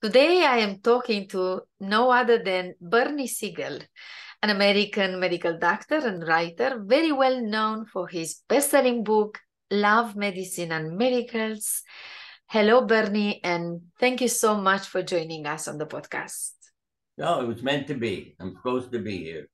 Today, I am talking to no other than Bernie Siegel, an American medical doctor and writer, very well known for his best-selling book, Love, Medicine, and Miracles. Hello, Bernie, and thank you so much for joining us on the podcast. No, it was meant to be. I'm supposed to be here.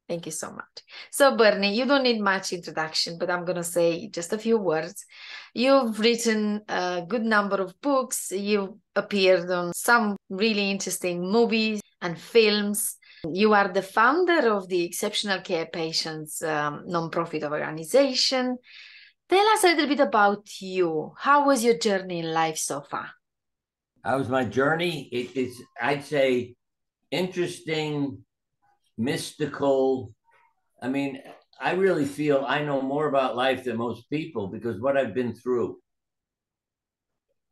Thank you so much. So, Bernie, you don't need much introduction, but I'm going to say just a few words. You've written a good number of books. You've appeared on some really interesting movies and films. You are the founder of the Exceptional Care Patients nonprofit organization. Tell us a little bit about you. How was your journey in life so far? How was my journey? It is, I'd say, interesting, mystical. I mean, I really feel I know more about life than most people because what I've been through.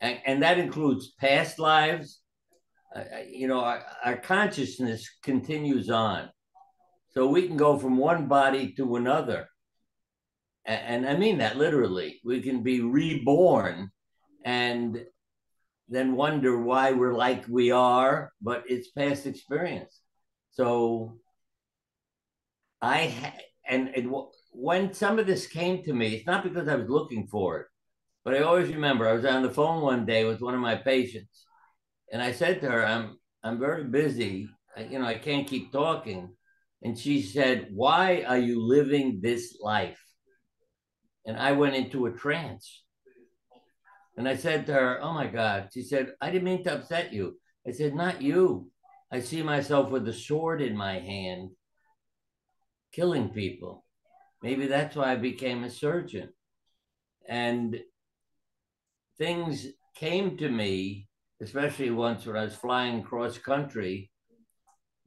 And that includes past lives. Our consciousness continues on. So we can go from one body to another. And I mean that literally. We can be reborn and then wonder why we're like we are, but it's past experience. So when some of this came to me, it's not because I was looking for it, but I always remember I was on the phone one day with one of my patients, and I said to her, I'm very busy. I can't keep talking. And she said, "Why are you living this life?" And I went into a trance. And I said to her, "Oh my God." She said, "I didn't mean to upset you." I said, "Not you. I see myself with a sword in my hand, killing people. Maybe that's why I became a surgeon." And things came to me, especially once when I was flying cross country,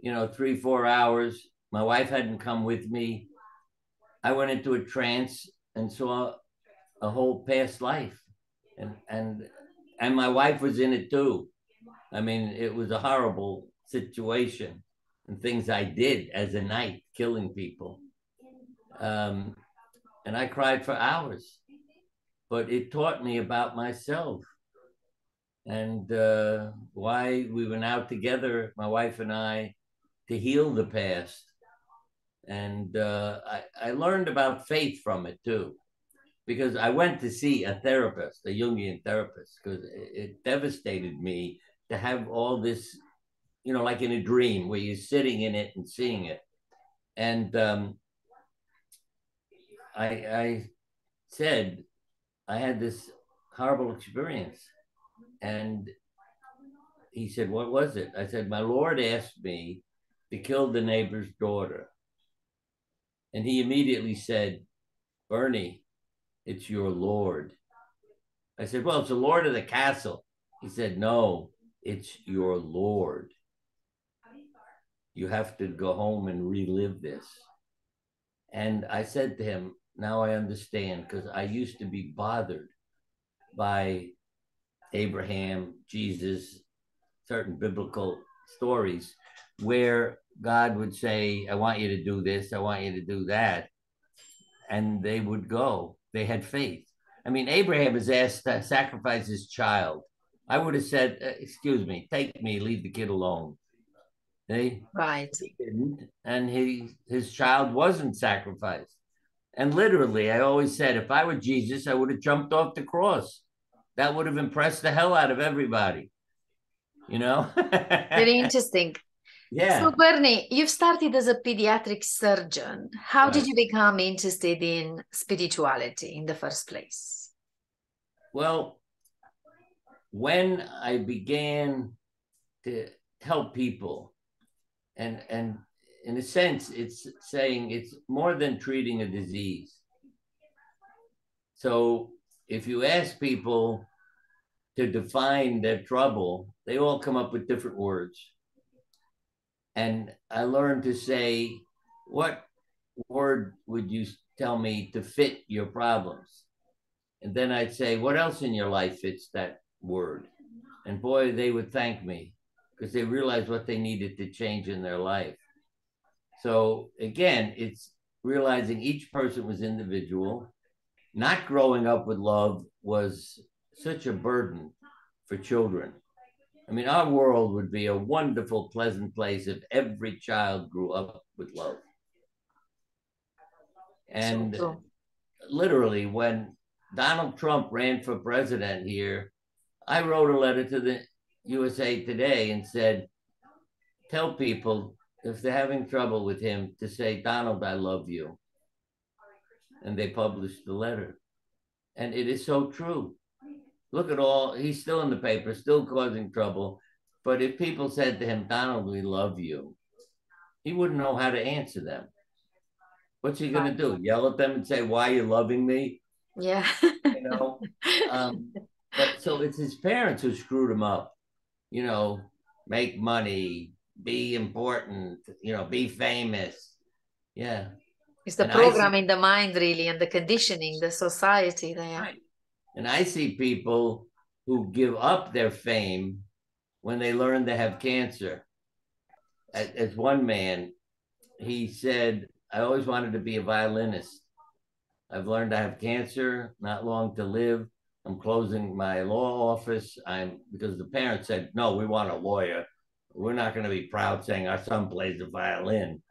3, 4 hours. My wife hadn't come with me. I went into a trance and saw a whole past life. And my wife was in it too. I mean, it was a horrible situation and things I did as a knight, killing people. Um, and I cried for hours, but it taught me about myself and why we went out together, my wife and I, to heal the past. And I learned about faith from it too, because I went to see a therapist, a Jungian therapist, because it devastated me to have all this, like in a dream where you're sitting in it and seeing it. And I said, I had this horrible experience. And he said, "What was it?" I said, "My Lord asked me to kill the neighbor's daughter." And he immediately said, "Bernie, it's your Lord." I said, "Well, it's the Lord of the castle." He said, "No, it's your Lord. You have to go home and relive this." And I said to him, now I understand, because I used to be bothered by Abraham, Jesus, certain biblical stories where God would say, "I want you to do this, I want you to do that." And they would go. They had faith. I mean, Abraham was asked to sacrifice his child. I would have said, "Excuse me, take me, leave the kid alone." They Right. He didn't, and his child wasn't sacrificed. And literally, I always said, if I were Jesus, I would have jumped off the cross. That would have impressed the hell out of everybody, you know? Very interesting. So, Yeah. Bernie, you've started as a pediatric surgeon. How did Right. you become interested in spirituality in the first place? Well, when I began to help people, and in a sense, it's saying it's more than treating a disease. So if you ask people to define their trouble, they all come up with different words. And I learned to say, what word would you tell me to fit your problems? And then I'd say, what else in your life fits that word? And boy, they would thank me because they realized what they needed to change in their life. So again, it's realizing each person was individual. Not growing up with love was such a burden for children. I mean, our world would be a wonderful, pleasant place if every child grew up with love. So And true. literally, when Donald Trump ran for president here, I wrote a letter to the USA Today and said, tell people if they're having trouble with him to say, Donald, I love you. And they published the letter. And it is so true. Look at all, he's still in the paper, still causing trouble. But if people said to him, Donald, we love you, he wouldn't know how to answer them. What's he going to do? Yell at them and say, why are you loving me? Yeah. You know? Um, but so it's his parents who screwed him up, you know, make money, be important, you know, be famous. Yeah. It's the And I see, program in the mind, really, and the conditioning, the society there. right. And I see people who give up their fame when they learn they have cancer. As one man, he said, I always wanted to be a violinist. I've learned I have cancer, not long to live. I'm closing my law office. I'm because the parents said, no, we want a lawyer. We're not going to be proud saying our son plays the violin.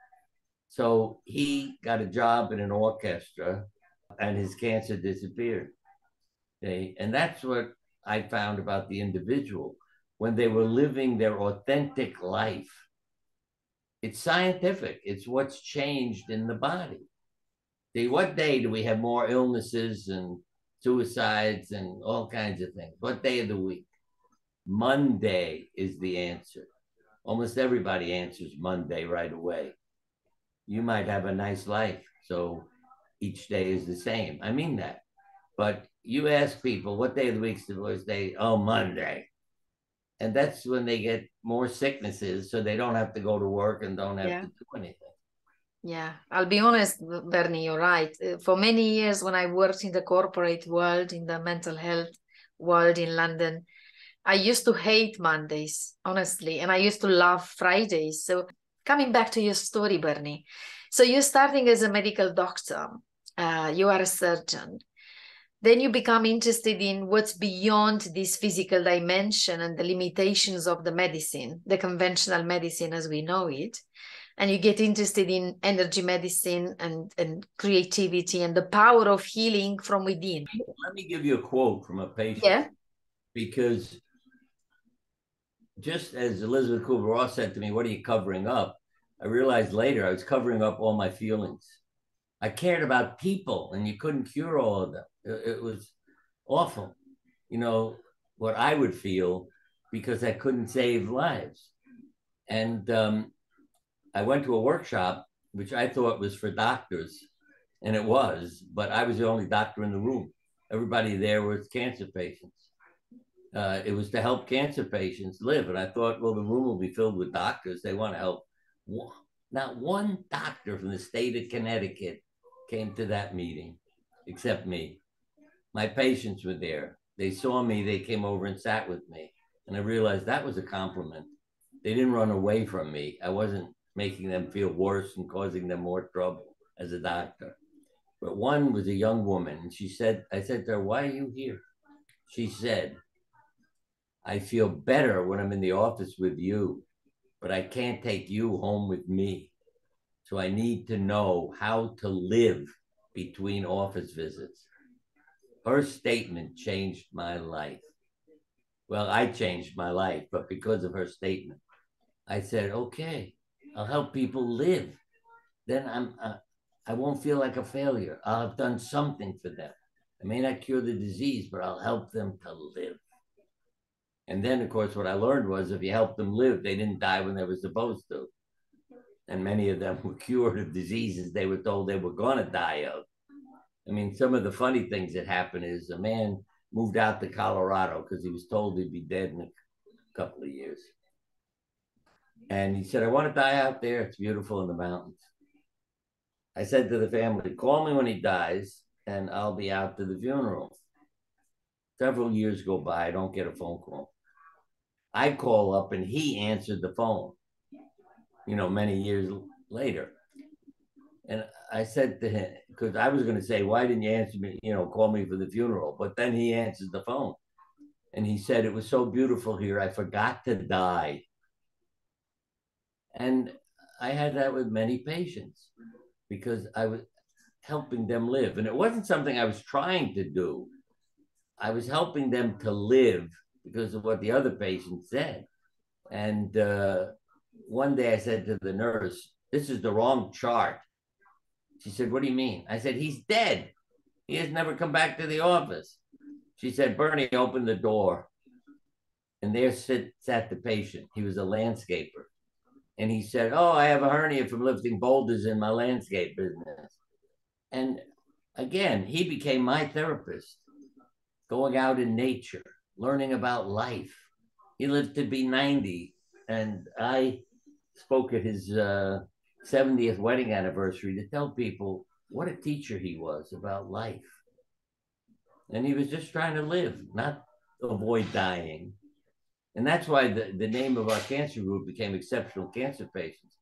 So he got a job in an orchestra and his cancer disappeared. Okay? And that's what I found about the individual. When they were living their authentic life, it's scientific. It's what's changed in the body. See, what day do we have more illnesses and suicides and all kinds of things? What day of the week? Monday is the answer. Almost everybody answers Monday right away. You might have a nice life, so each day is the same. I mean that. But you ask people, what day of the week's the worst day? Oh, Monday. And that's when they get more sicknesses, so they don't have to go to work and don't have Yeah. to do anything. Yeah, I'll be honest, Bernie, you're right. For many years, when I worked in the corporate world, in the mental health world in London, I used to hate Mondays, honestly, and I used to love Fridays. So, coming back to your story, Bernie, so you're starting as a medical doctor, you are a surgeon. Then you become interested in what's beyond this physical dimension and the limitations of the medicine, the conventional medicine as we know it. And you get interested in energy medicine and creativity and the power of healing from within. Let me give you a quote from a patient, Yeah. because just as Elizabeth Kubler-Ross said to me, what are you covering up? I realized later I was covering up all my feelings. I cared about people and you couldn't cure all of them. It was awful, you know, what I would feel because I couldn't save lives. And I went to a workshop, which I thought was for doctors, and it was, but I was the only doctor in the room. Everybody there was cancer patients. It was to help cancer patients live. And I thought, well, the room will be filled with doctors. They want to help. Not one doctor from the state of Connecticut came to that meeting except me. My patients were there. They saw me. They came over and sat with me. And I realized that was a compliment. They didn't run away from me. I wasn't making them feel worse and causing them more trouble as a doctor. But one was a young woman. And she said, I said to her, why are you here? She said, I feel better when I'm in the office with you, but I can't take you home with me. So I need to know how to live between office visits. Her statement changed my life. Well, I changed my life, but because of her statement, I said, okay, I'll help people live. Then I won't feel like a failure. I'll have done something for them. I may not cure the disease, but I'll help them to live. And then, of course, what I learned was if you help them live, they didn't die when they were supposed to. And many of them were cured of diseases they were told they were going to die of. I mean, some of the funny things that happened is a man moved out to Colorado because he was told he'd be dead in a couple of years. And he said, I want to die out there. It's beautiful in the mountains. I said to the family, call me when he dies and I'll be out to the funeral. Several years go by, I don't get a phone call. I call up and he answered the phone, you know, many years later. And I said to him, because I was going to say, why didn't you answer me, you know, call me for the funeral? But then he answered the phone. And he said, it was so beautiful here, I forgot to die. And I had that with many patients because I was helping them live. And it wasn't something I was trying to do. I was helping them to live because of what the other patient said. And one day I said to the nurse, this is the wrong chart. She said, what do you mean? I said, he's dead. He has never come back to the office. She said, Bernie, open the door. And there sat the patient. He was a landscaper. And he said, oh, I have a hernia from lifting boulders in my landscape business. And again, he became my therapist, going out in nature, learning about life. He lived to be 90. And I spoke at his 70th wedding anniversary to tell people what a teacher he was about life. And he was just trying to live, not avoid dying. And that's why the name of our cancer group became Exceptional Cancer Patients.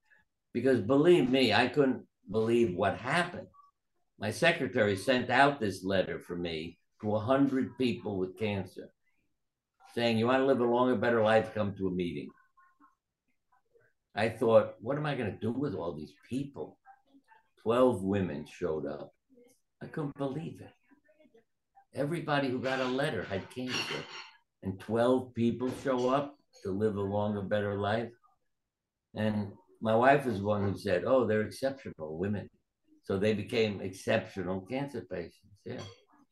Because believe me, I couldn't believe what happened. My secretary sent out this letter for me to 100 people with cancer, saying, you want to live a longer, better life, come to a meeting. I thought, what am I going to do with all these people? 12 women showed up. I couldn't believe it. Everybody who got a letter had cancer, and 12 people show up to live a longer, better life. And my wife was one who said, oh, they're exceptional women. So they became exceptional cancer patients. Yeah.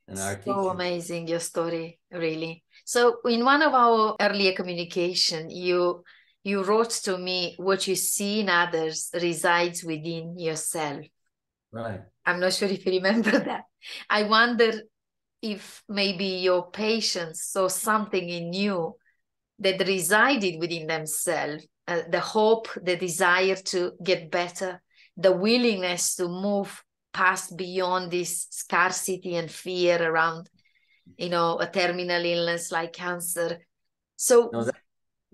And our So teachers. amazing, your story, really. So in one of our earlier communication, you wrote to me, what you see in others resides within yourself. Right. I'm not sure if you remember that. I wonder if maybe your patients saw something in you that resided within themselves, the hope, the desire to get better, the willingness to move past beyond this scarcity and fear around, a terminal illness like cancer. So No, that's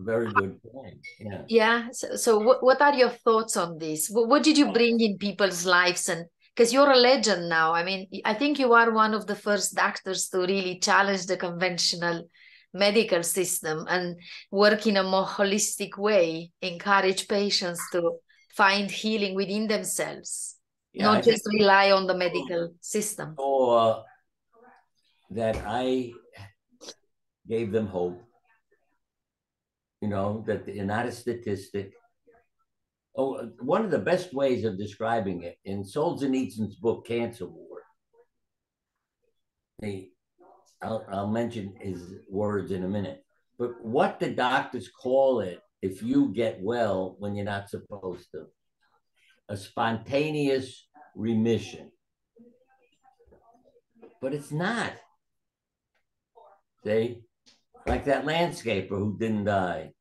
a very good point. Yeah. yeah, so what are your thoughts on this? What did you bring in people's lives? And because you're a legend now, I mean, I think you are one of the first doctors to really challenge the conventional medical system and work in a more holistic way, encourage patients to find healing within themselves, Yeah, I not think just rely on the medical system. so, that I gave them hope, that they're not a statistic. Oh, one of the best ways of describing it in Solzhenitsyn's book, Cancer War, I'll mention his words in a minute, but what the doctors call it if you get well when you're not supposed to, a spontaneous remission. But it's not. See, like that landscaper who didn't die.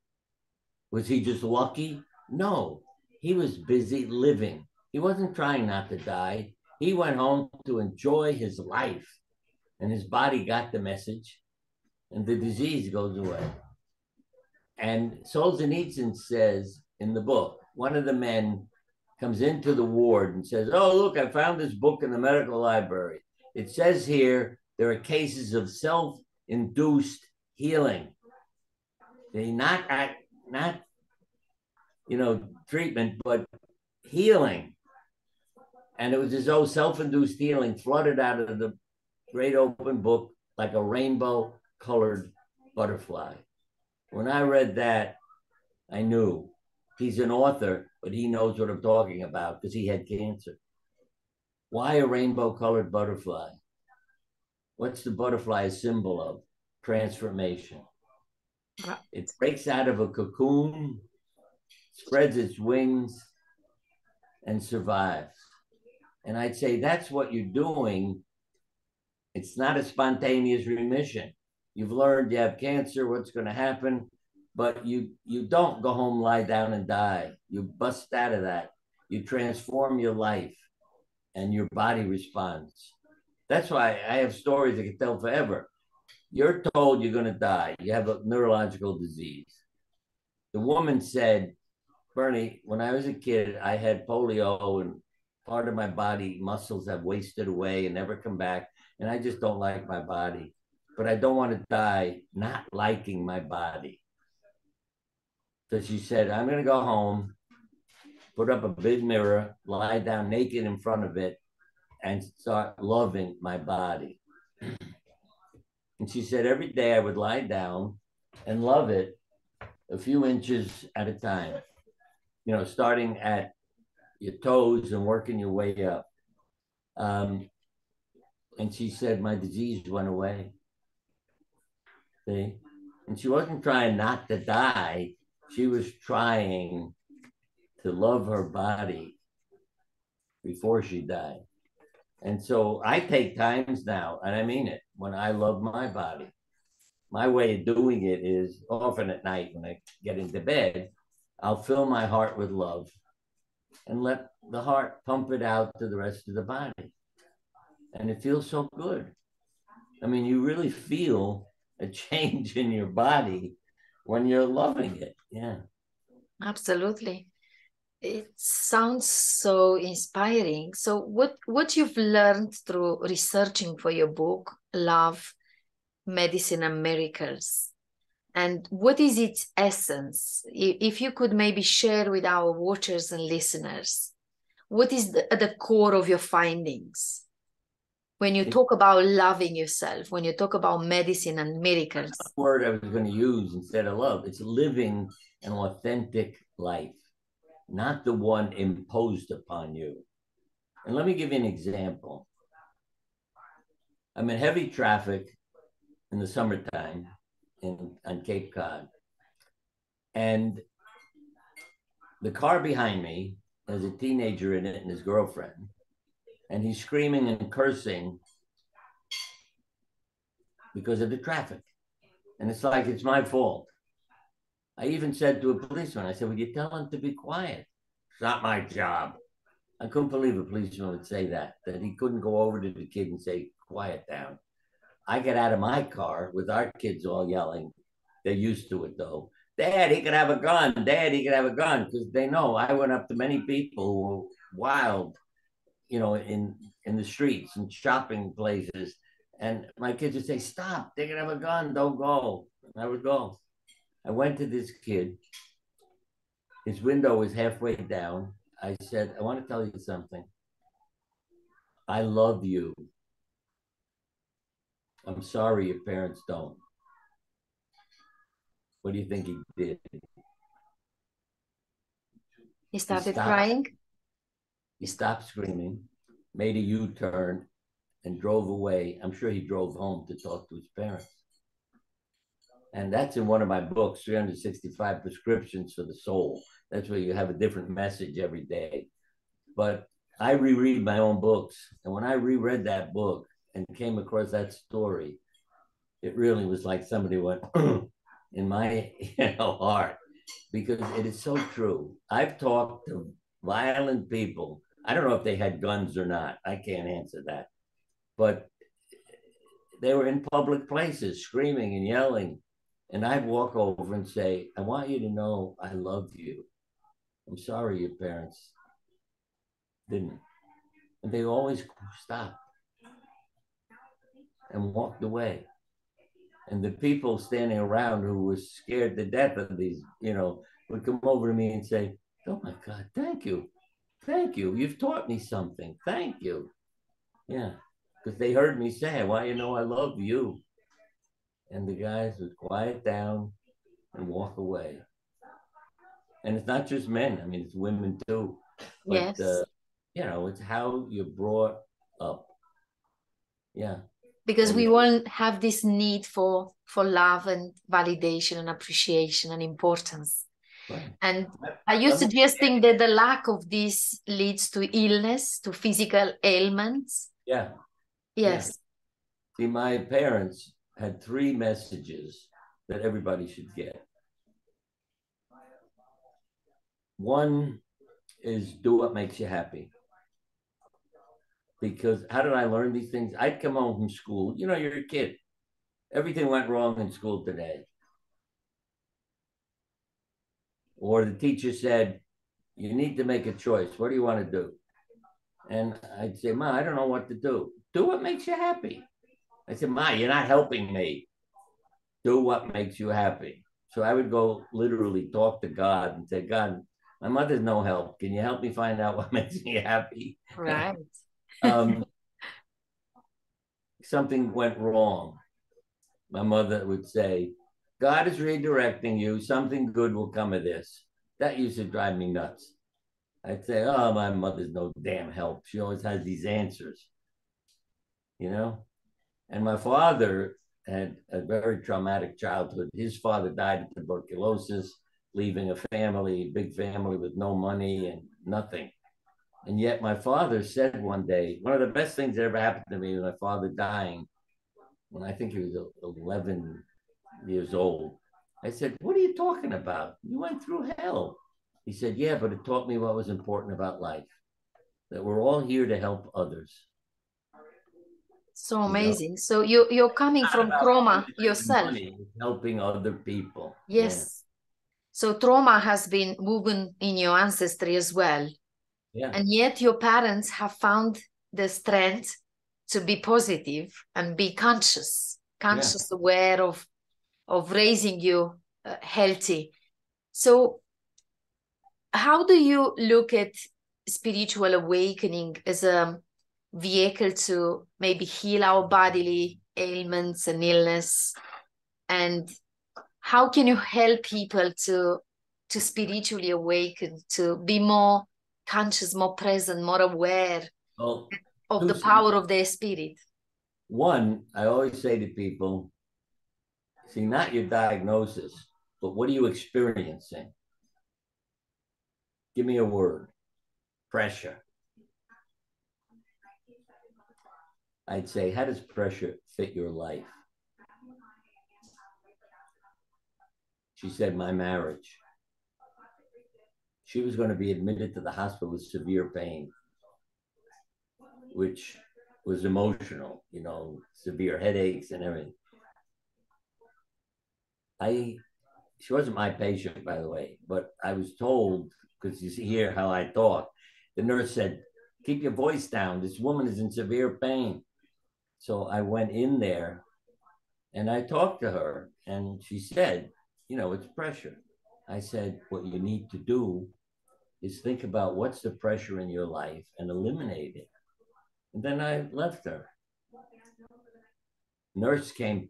Was he just lucky? No, he was busy living. He wasn't trying not to die. He went home to enjoy his life, and his body got the message, and the disease goes away. And Solzhenitsyn says in the book, one of the men comes into the ward and says, oh, look, I found this book in the medical library. It says here there are cases of self-induced healing. They not treatment, but healing. And it was as though self-induced healing flooded out of the great open book like a rainbow-colored butterfly. When I read that, I knew he's an author, but he knows what I'm talking about because he had cancer. Why a rainbow-colored butterfly? What's the butterfly a symbol of? Transformation. It breaks out of a cocoon, spreads its wings, and survives. And I'd say that's what you're doing. It's not a spontaneous remission. You've learned you have cancer, what's going to happen, but you don't go home, lie down, and die. You bust out of that. You transform your life, and your body responds. That's why I have stories I can tell forever. You're told you're going to die. You have a neurological disease. The woman said, Bernie, when I was a kid, I had polio and part of my body muscles have wasted away and never come back. And I just don't like my body. but I don't want to die not liking my body. So she said, I'm going to go home, put up a big mirror, lie down naked in front of it, and start loving my body. And she said every day I would lie down and love it a few inches at a time, starting at your toes and working your way up. And she said my disease went away. See? And she wasn't trying not to die. She was trying to love her body before she died. And so I take times now, and I mean it, when I love my body. My way of doing it is often at night when I get into bed, I'll fill my heart with love and let the heart pump it out to the rest of the body. And it feels so good. I mean, you really feel a change in your body when you're loving it. Yeah. Absolutely. It sounds so inspiring. So what you've learned through researching for your book, Love, Medicine and Miracles, and what is its essence? If you could maybe share with our watchers and listeners, what is at the core of your findings? When you talk about loving yourself, when you talk about medicine and miracles. The word I was going to use instead of love, it's living an authentic life, not the one imposed upon you. And let me give you an example. I'm in heavy traffic in the summertime on Cape Cod. And the car behind me has a teenager in it and his girlfriend. And he's screaming and cursing because of the traffic. And it's like, it's my fault. I even said to a policeman, I said, would you tell him to be quiet? It's not my job. I couldn't believe a policeman would say that he couldn't go over to the kid and say, quiet down. I get out of my car with our kids all yelling. They're used to it though. Dad, he could have a gun. Dad, he could have a gun. Because they know I went up to many people who were wild, in the streets and shopping places. And my kids would say, stop, they could have a gun, don't go. And I would go. I went to this kid. His window was halfway down. I said, I want to tell you something. I love you. I'm sorry your parents don't. What do you think he did? He started crying? He stopped screaming, made a U-turn, and drove away. I'm sure he drove home to talk to his parents. And that's in one of my books, 365 Prescriptions for the Soul. That's where you have a different message every day. But I reread my own books. And when I reread that book and came across that story, it really was like somebody went in my heart, because it is so true. I've talked to violent people. I don't know if they had guns or not. I can't answer that. But they were in public places screaming and yelling. And I'd walk over and say, I want you to know I love you. I'm sorry your parents didn't. And they always stopped and walked away. And the people standing around who were scared to death of these, would come over to me and say, oh my God, thank you. Thank you. You've taught me something. Thank you. Yeah. Because they heard me say, I want you to know I love you. And the guys would quiet down and walk away. And it's not just men. I mean, it's women too. But, yes. It's how you're brought up. Yeah. Because we won't have this need for love and validation and appreciation and importance. Right. And are you suggesting that the lack of this leads to illness, to physical ailments? Yeah. Yes. Yeah. See, my parents had 3 messages that everybody should get. One is do what makes you happy. Because how did I learn these things? I'd come home from school. You're a kid. Everything went wrong in school today. Or the teacher said, you need to make a choice. What do you want to do? And I'd say, Ma, I don't know what to do. Do what makes you happy. I said, Ma, you're not helping me. Do what makes you happy. So I would go literally talk to God and say, God, my mother's no help. Can you help me find out what makes me happy? Right. um, Something went wrong. My mother would say, God is redirecting you. Something good will come of this. That used to drive me nuts. I'd say, oh, my mother's no damn help. She always has these answers, you know? And my father had a very traumatic childhood. His father died of tuberculosis, leaving a family, big family with no money and nothing. And yet my father said one day, one of the best things that ever happened to me was my father dying when I think he was 11 years old. I said, what are you talking about? You went through hell. He said, yeah, but it taught me what was important about life, that we're all here to help others. So You know, amazing. So you're coming not from about trauma accumulating yourself. money, it's helping other people. Yeah. Yes. So trauma has been woven in your ancestry as well. Yeah. And yet your parents have found the strength to be positive and be conscious, Yeah. aware of raising you healthy. So how do you look at spiritual awakening as a vehicle to maybe heal our bodily ailments and illness? And how can you help people to spiritually awaken, to be more conscious, more present, more aware Well, of two the things. power of their spirit? One, I always say to people, see, not your diagnosis, but what are you experiencing? Give me a word. Pressure. I'd say, how does pressure fit your life? She said, my marriage. She was going to be admitted to the hospital with severe pain, which was emotional, you know, severe headaches and everything. She wasn't my patient, by the way, but I was told, because you hear how I talk, the nurse said, keep your voice down. This woman is in severe pain. So I went in there and I talked to her, and she said, you know, it's pressure. I said, what you need to do is think about what's the pressure in your life and eliminate it. And then I left her. Nurse came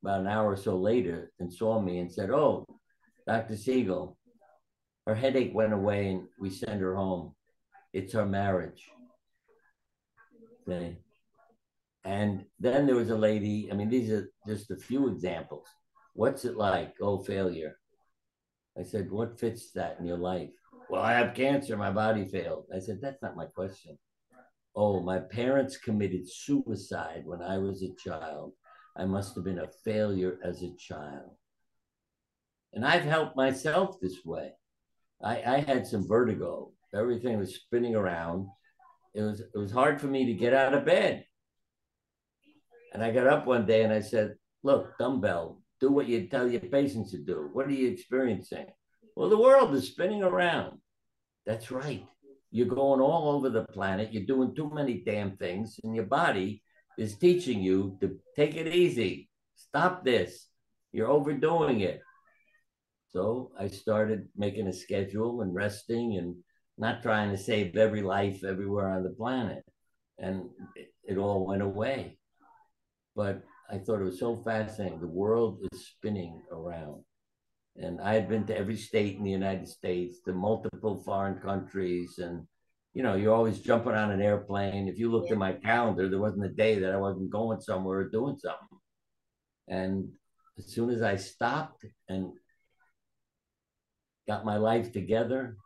about an hour or so later and saw me and said, oh, Dr. Siegel, her headache went away and we sent her home. It's her marriage. Okay. And then there was a lady, I mean, these are just a few examples. What's it like? Oh, failure. I said, what fits that in your life? Well, I have cancer. My body failed. I said, that's not my question. Oh, my parents committed suicide when I was a child. I must have been a failure as a child. And I've helped myself this way. I had some vertigo. Everything was spinning around. It was hard for me to get out of bed. And I got up one day and I said, look, dumbbell, do what you tell your patients to do. What are you experiencing? Well, the world is spinning around. That's right. You're going all over the planet. You're doing too many damn things, and your body is teaching you to take it easy. Stop this. You're overdoing it. So I started making a schedule and resting and not trying to save every life everywhere on the planet. And it all went away. But I thought it was so fascinating. The world is spinning around. And I had been to every state in the United States, to multiple foreign countries. And, you know, you're always jumping on an airplane. If you looked at my calendar, there wasn't a day that I wasn't going somewhere or doing something. And as soon as I stopped and got my life together,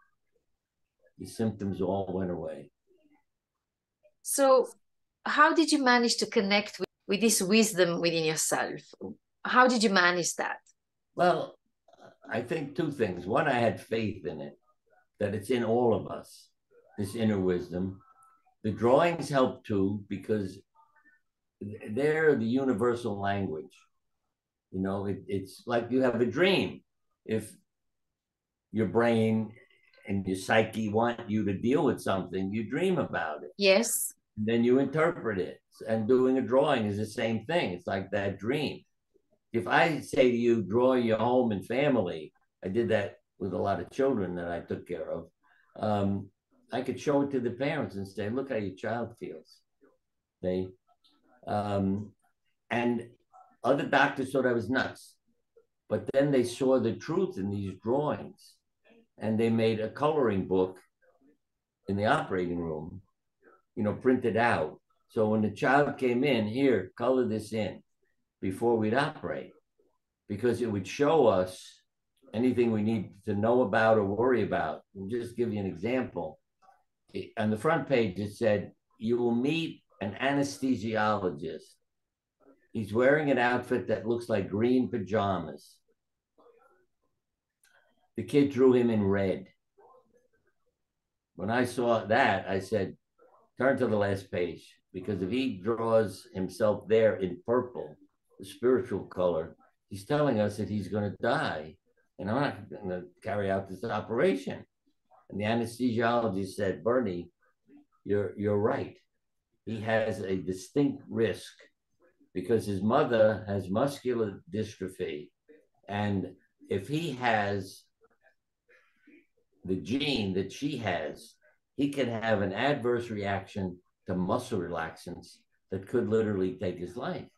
the symptoms all went away. So how did you manage to connect with this wisdom within yourself? How did you manage that? Well, I think two things. One, I had faith in it, that it's in all of us, this inner wisdom. The drawings help too, because they're the universal language. You know, it's like you have a dream. If your brain and your psyche want you to deal with something, you dream about it. Yes. And then you interpret it. And doing a drawing is the same thing. It's like that dream. If I say to you, draw your home and family, I did that with a lot of children that I took care of. I could show it to the parents and say, look how your child feels. And other doctors thought I was nuts. But then they saw the truth in these drawings, and they made a coloring book in the operating room, printed out. So when the child came in, here, color this in before we'd operate, because it would show us anything we need to know about or worry about. I'll just give you an example. On the front page, it said, you will meet an anesthesiologist. He's wearing an outfit that looks like green pajamas. The kid drew him in red. When I saw that, I said, turn to the last page, because if he draws himself there in purple, the spiritual color, he's telling us that he's going to die, and I'm not going to carry out this operation. And the anesthesiologist said, Bernie, you're right. He has a distinct risk because his mother has muscular dystrophy. And if he has the gene that she has, he can have an adverse reaction to muscle relaxants that could literally take his life.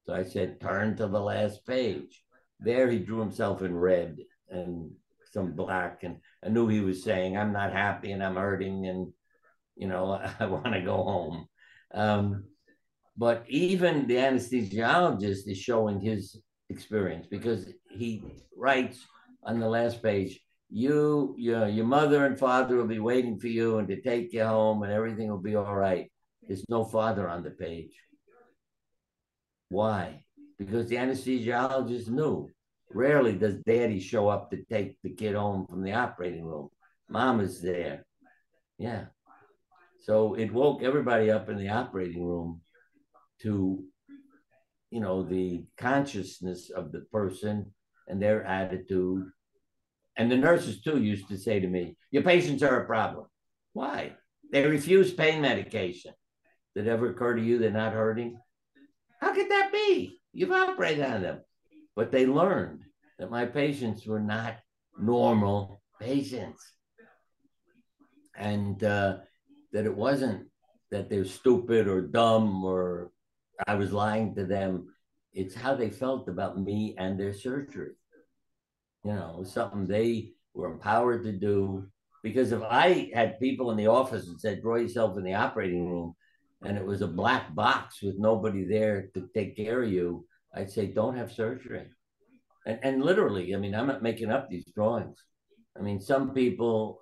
So I said, turn to the last page. There he drew himself in red and some black, and I knew he was saying, I'm not happy and I'm hurting and, I want to go home. But even the anesthesiologist is showing his experience, because he writes on the last page, your mother and father will be waiting for you and to take you home and everything will be all right. There's no father on the page. Why? Because the anesthesiologist knew. Rarely does daddy show up to take the kid home from the operating room. Mom is there. Yeah. So it woke everybody up in the operating room to, the consciousness of the person and their attitude. And the nurses too used to say to me, your patients are a problem. Why? They refuse pain medication. Did it ever occur to you they're not hurting? How could that be? You've operated on them. But they learned that my patients were not normal patients. And that it wasn't that they're stupid or dumb or I was lying to them. It's how they felt about me and their surgery. Something they were empowered to do. Because if I had people in the office and said, draw yourself in the operating room, and it was a black box with nobody there to take care of you, I'd say, don't have surgery. And literally, I'm not making up these drawings. Some people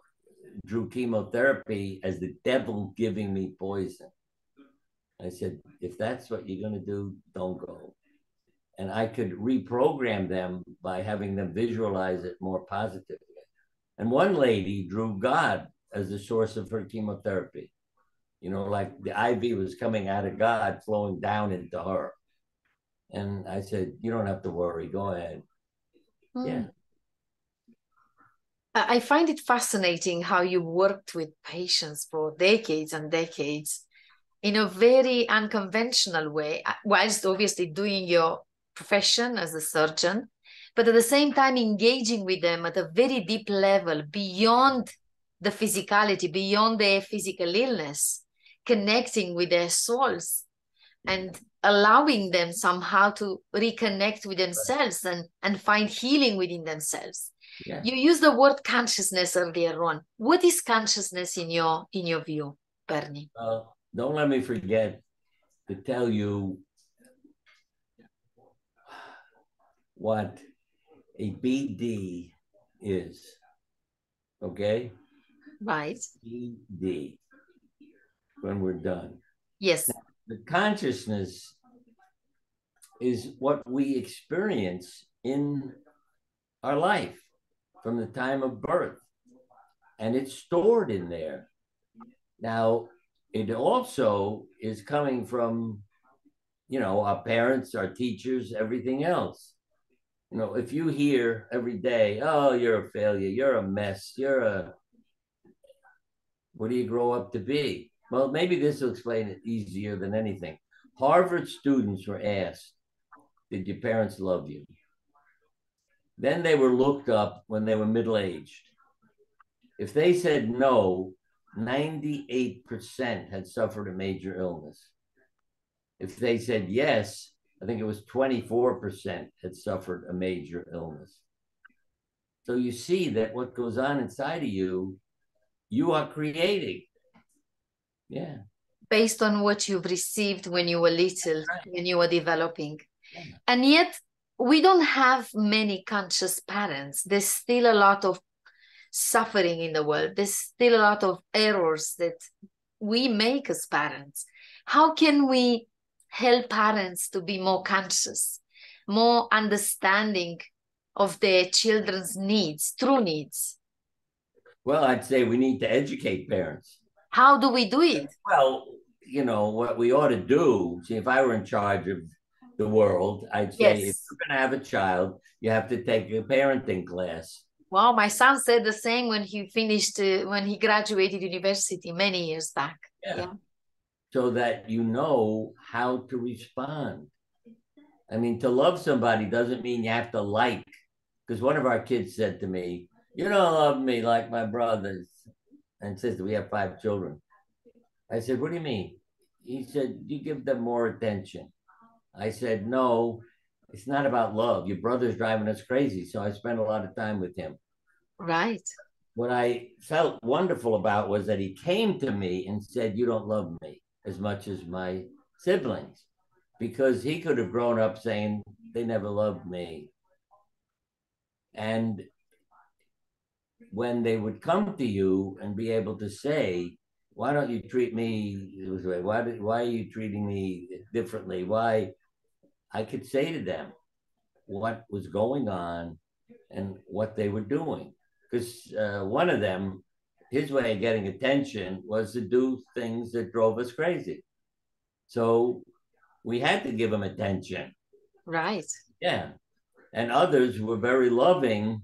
drew chemotherapy as the devil giving me poison. I said, if that's what you're going to do, don't go. And I could reprogram them by having them visualize it more positively. And one lady drew God as the source of her chemotherapy. Like the IV was coming out of God, flowing down into her. And I said, you don't have to worry. Go ahead. Yeah. I find it fascinating how you worked with patients for decades and decades in a very unconventional way, whilst obviously doing your profession as a surgeon, but at the same time engaging with them at a very deep level beyond the physicality, beyond their physical illness, connecting with their souls and allowing them somehow to reconnect with themselves and find healing within themselves. Yeah. You use the word consciousness earlier on. What is consciousness in your view, Bernie? Don't let me forget to tell you what a BD is. Okay? Right. BD. When we're done. Yes. Now, the consciousness is what we experience in our life from the time of birth. And it's stored in there. Now, it also is coming from, our parents, our teachers, everything else. If you hear every day, oh, you're a failure, you're a mess, what do you grow up to be? Well, maybe this will explain it easier than anything. Harvard students were asked, did your parents love you? Then they were looked up when they were middle-aged. If they said no, 98% had suffered a major illness. If they said yes, I think it was 24% had suffered a major illness. So you see that what goes on inside of you are creating. Yeah. Based on what you've received when you were little, Right. when you were developing. Yeah. And yet, we don't have many conscious parents. There's still a lot of suffering in the world. There's still a lot of errors that we make as parents. How can we help parents to be more conscious, more understanding of their children's needs, true needs? Well, I'd say we need to educate parents. How do we do it? Well, you know, what we ought to do, see, if I were in charge of the world, I'd say if Yes. you're going to have a child, you have to take a parenting class. Wow, my son said the same when he finished, when he graduated university many years back. Yeah. Yeah. So that you know how to respond. I mean, to love somebody doesn't mean you have to like, because one of our kids said to me, you don't love me like my brothers and sister. We have 5 children. I said, what do you mean? He said, you give them more attention. I said, no, it's not about love. Your brother's driving us crazy. So I spent a lot of time with him. Right. What I felt wonderful about was that he came to me and said, you don't love me as much as my siblings, because he could have grown up saying they never loved me. And when they would come to you and be able to say, why don't you treat me this way? Why are you treating me differently? Why? I could say to them what was going on and what they were doing. Because one of them, his way of getting attention was to do things that drove us crazy. So we had to give him attention. Right. Yeah. And others were very loving,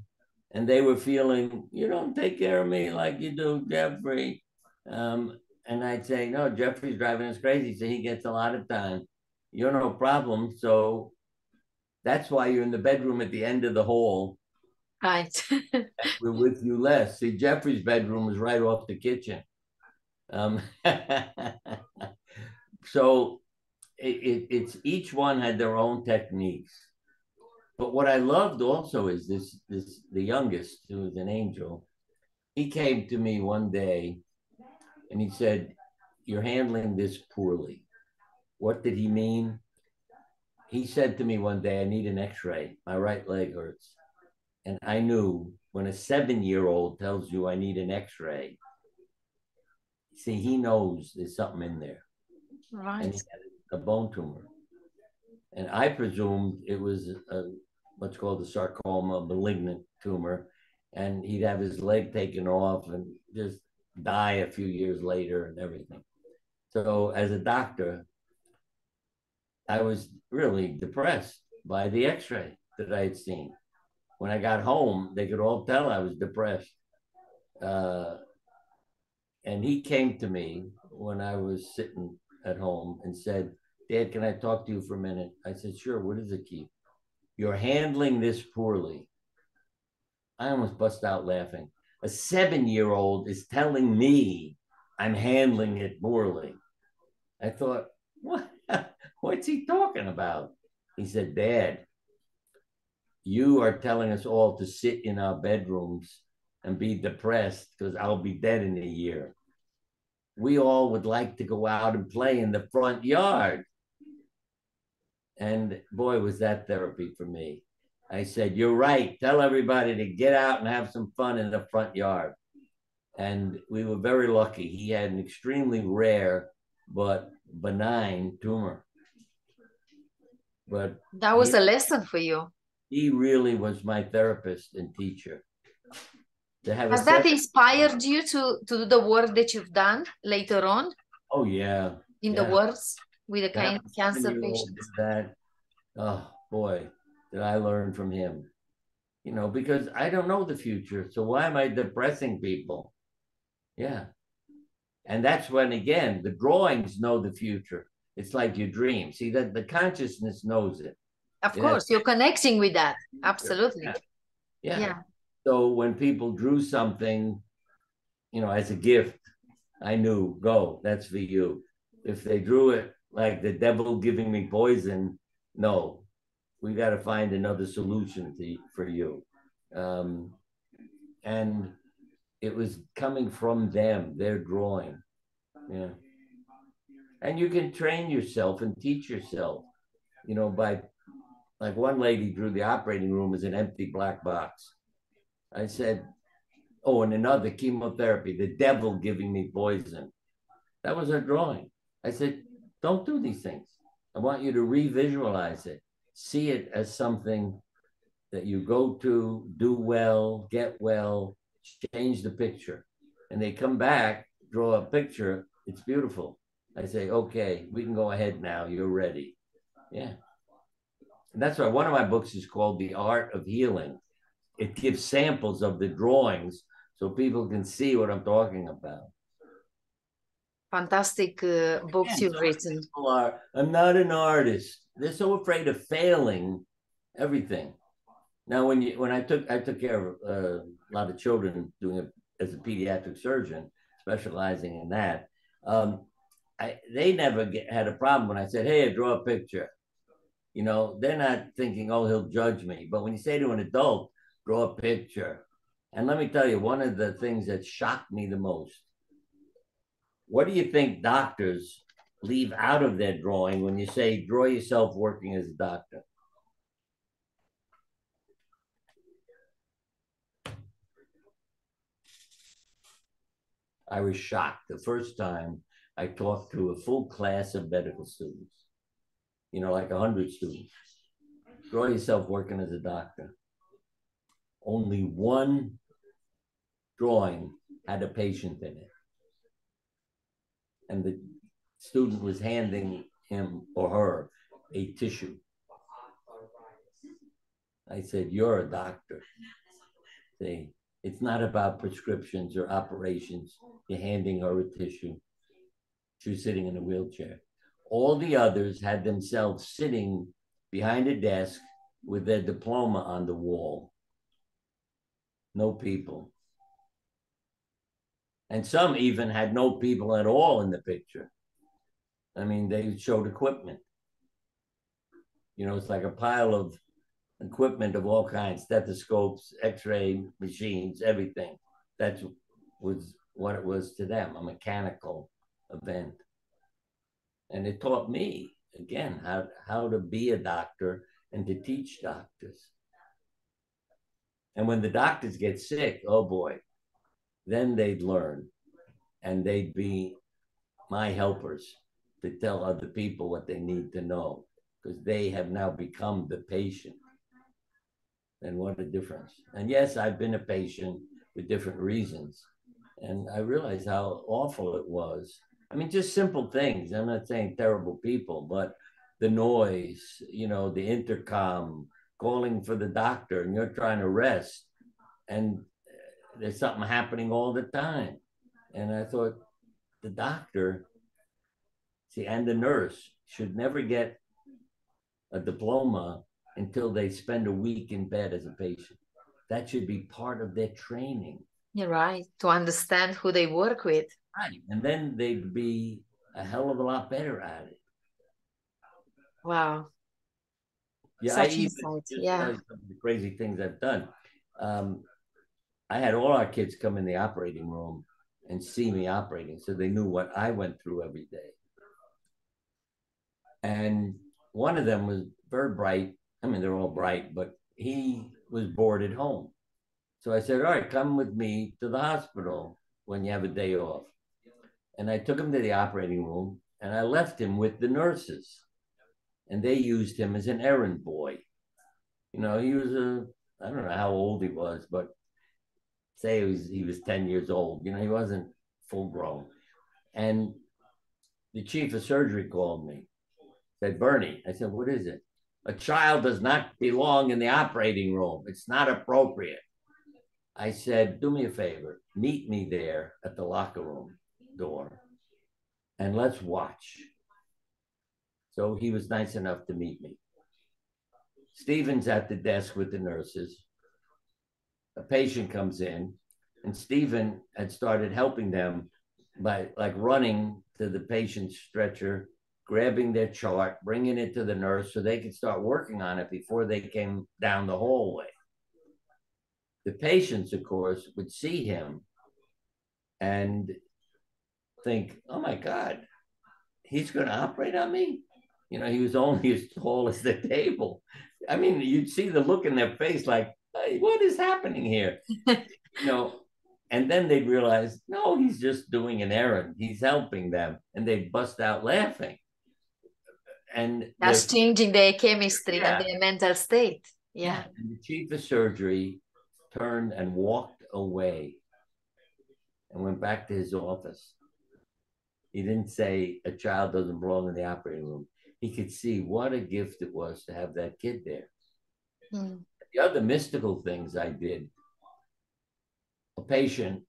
and they were feeling, you don't take care of me like you do, Jeffrey. And I'd say, no, Jeffrey's driving us crazy, so he gets a lot of time. You're no problem. So that's why you're in the bedroom at the end of the hall. Right. We're with you less. See, Jeffrey's bedroom was right off the kitchen. So it's each one had their own techniques. But what I loved also is the youngest, who was an angel. He came to me one day and he said, you're handling this poorly. What did he mean? He said to me one day, I need an x-ray. My right leg hurts. And I knew when a 7-year-old tells you I need an x-ray, see, he knows there's something in there. Right. And he had a bone tumor. And I presumed it was what's called a sarcoma, malignant tumor. And he'd have his leg taken off and just die a few years later and everything. So as a doctor, I was really depressed by the x-ray that I had seen. When I got home, they could all tell I was depressed. And he came to me when I was sitting at home and said, Dad, can I talk to you for a minute? I said, sure. What is it, Keith? You're handling this poorly. I almost bust out laughing. A 7-year-old is telling me I'm handling it poorly. I thought, what? What's he talking about? He said, Dad, you are telling us all to sit in our bedrooms and be depressed because I'll be dead in a year. We all would like to go out and play in the front yard. And boy, was that therapy for me. I said, you're right. Tell everybody to get out and have some fun in the front yard. And we were very lucky. He had an extremely rare but benign tumor. But that was a lesson for you. He really was my therapist and teacher. Has that inspired you to do the work that you've done later on? Oh, yeah. In the words with the cancer patients? That, oh, boy, did I learn from him. You know, because I don't know the future. So why am I depressing people? Yeah. And that's when, again, the drawings know the future. It's like your dream. See, that the consciousness knows it. Of course, you're connecting with that. Absolutely. Yeah. So when people drew something, you know, as a gift, I knew, go, that's for you. If they drew it like the devil giving me poison, no, we got to find another solution for you. And it was coming from them, their drawing. Yeah. And you can train yourself and teach yourself, you know, by, like, one lady drew the operating room as an empty black box. I said, oh, and another, chemotherapy, the devil giving me poison. That was her drawing. I said, don't do these things. I want you to revisualize it, see it as something that you go to, do well, get well, change the picture. And they come back, draw a picture. It's beautiful. I say, okay, we can go ahead now. You're ready. Yeah. And that's why one of my books is called The Art of Healing. It gives samples of the drawings so people can see what I'm talking about. Fantastic books you've written. People are, I'm not an artist. They're so afraid of failing everything. Now, when I took care of a lot of children, doing it as a pediatric surgeon, specializing in that, they never had a problem when I said, hey, draw a picture. You know, they're not thinking, oh, he'll judge me. But when you say to an adult, draw a picture. And let me tell you, one of the things that shocked me the most, what do you think doctors leave out of their drawing when you say, draw yourself working as a doctor? I was shocked the first time I talked to a full class of medical students, you know, like 100 students. Draw yourself working as a doctor. Only one drawing had a patient in it. And the student was handing him or her a tissue. I said, you're a doctor. See, it's not about prescriptions or operations. You're handing her a tissue. She was sitting in a wheelchair. All the others had themselves sitting behind a desk with their diploma on the wall. No people. And some even had no people at all in the picture. I mean, they showed equipment. You know, it's like a pile of equipment of all kinds, stethoscopes, x-ray machines, everything. That was what it was to them, a mechanical event. And it taught me, again, how to be a doctor and to teach doctors. And when the doctors get sick, oh boy, then they'd learn and they'd be my helpers to tell other people what they need to know, because they have now become the patient. And what a difference. And yes, I've been a patient for different reasons. And I realized how awful it was. I mean, just simple things. I'm not saying terrible people, but the noise, you know, the intercom, calling for the doctor, and you're trying to rest. And there's something happening all the time. And I thought, the doctor, see, and the nurse should never get a diploma until they spend a week in bed as a patient. That should be part of their training. You're right. To understand who they work with. Right. And then they'd be a hell of a lot better at it. Wow. Yeah, Such I even insight. just Yeah. tell you some of the crazy things I've done. I had all our kids come in the operating room and see me operating, so they knew what I went through every day. And one of them was very bright. I mean, they're all bright, but he was bored at home. So I said, all right, come with me to the hospital when you have a day off. And I took him to the operating room and I left him with the nurses. And they used him as an errand boy. You know, he was I don't know how old he was, but say he was 10 years old. You know, he wasn't full grown. And the chief of surgery called me, said, Bernie. I said, what is it? A child does not belong in the operating room. It's not appropriate. I said, do me a favor, meet me there at the locker room. door and let's watch. So he was nice enough to meet me. Stephen's at the desk with the nurses. A patient comes in, and Stephen had started helping them by like running to the patient's stretcher, grabbing their chart, bringing it to the nurse so they could start working on it before they came down the hallway. The patients, of course, would see him and think, oh my God, he's going to operate on me? You know, he was only as tall as the table. I mean, you'd see the look in their face like, hey, what is happening here? You know, and then they'd realize, no, he's just doing an errand. He's helping them. And they'd bust out laughing. And That's changing their chemistry and yeah, their mental state. Yeah. and the chief of surgery turned and walked away and went back to his office. He didn't say a child doesn't belong in the operating room. He could see what a gift it was to have that kid there. The other mystical things I did, a patient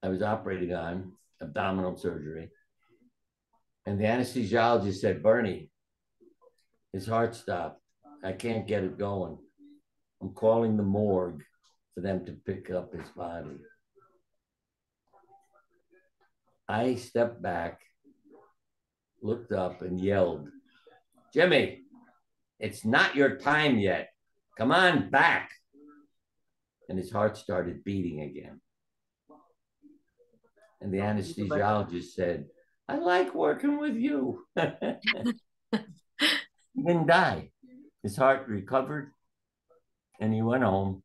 I was operating on, abdominal surgery, and the anesthesiologist said, Bernie, his heart stopped. I can't get it going. I'm calling the morgue for them to pick up his body. I stepped back, looked up, and yelled, Jimmy, it's not your time yet. Come on back. And his heart started beating again. And the anesthesiologist said, I like working with you. He didn't die. His heart recovered and he went home.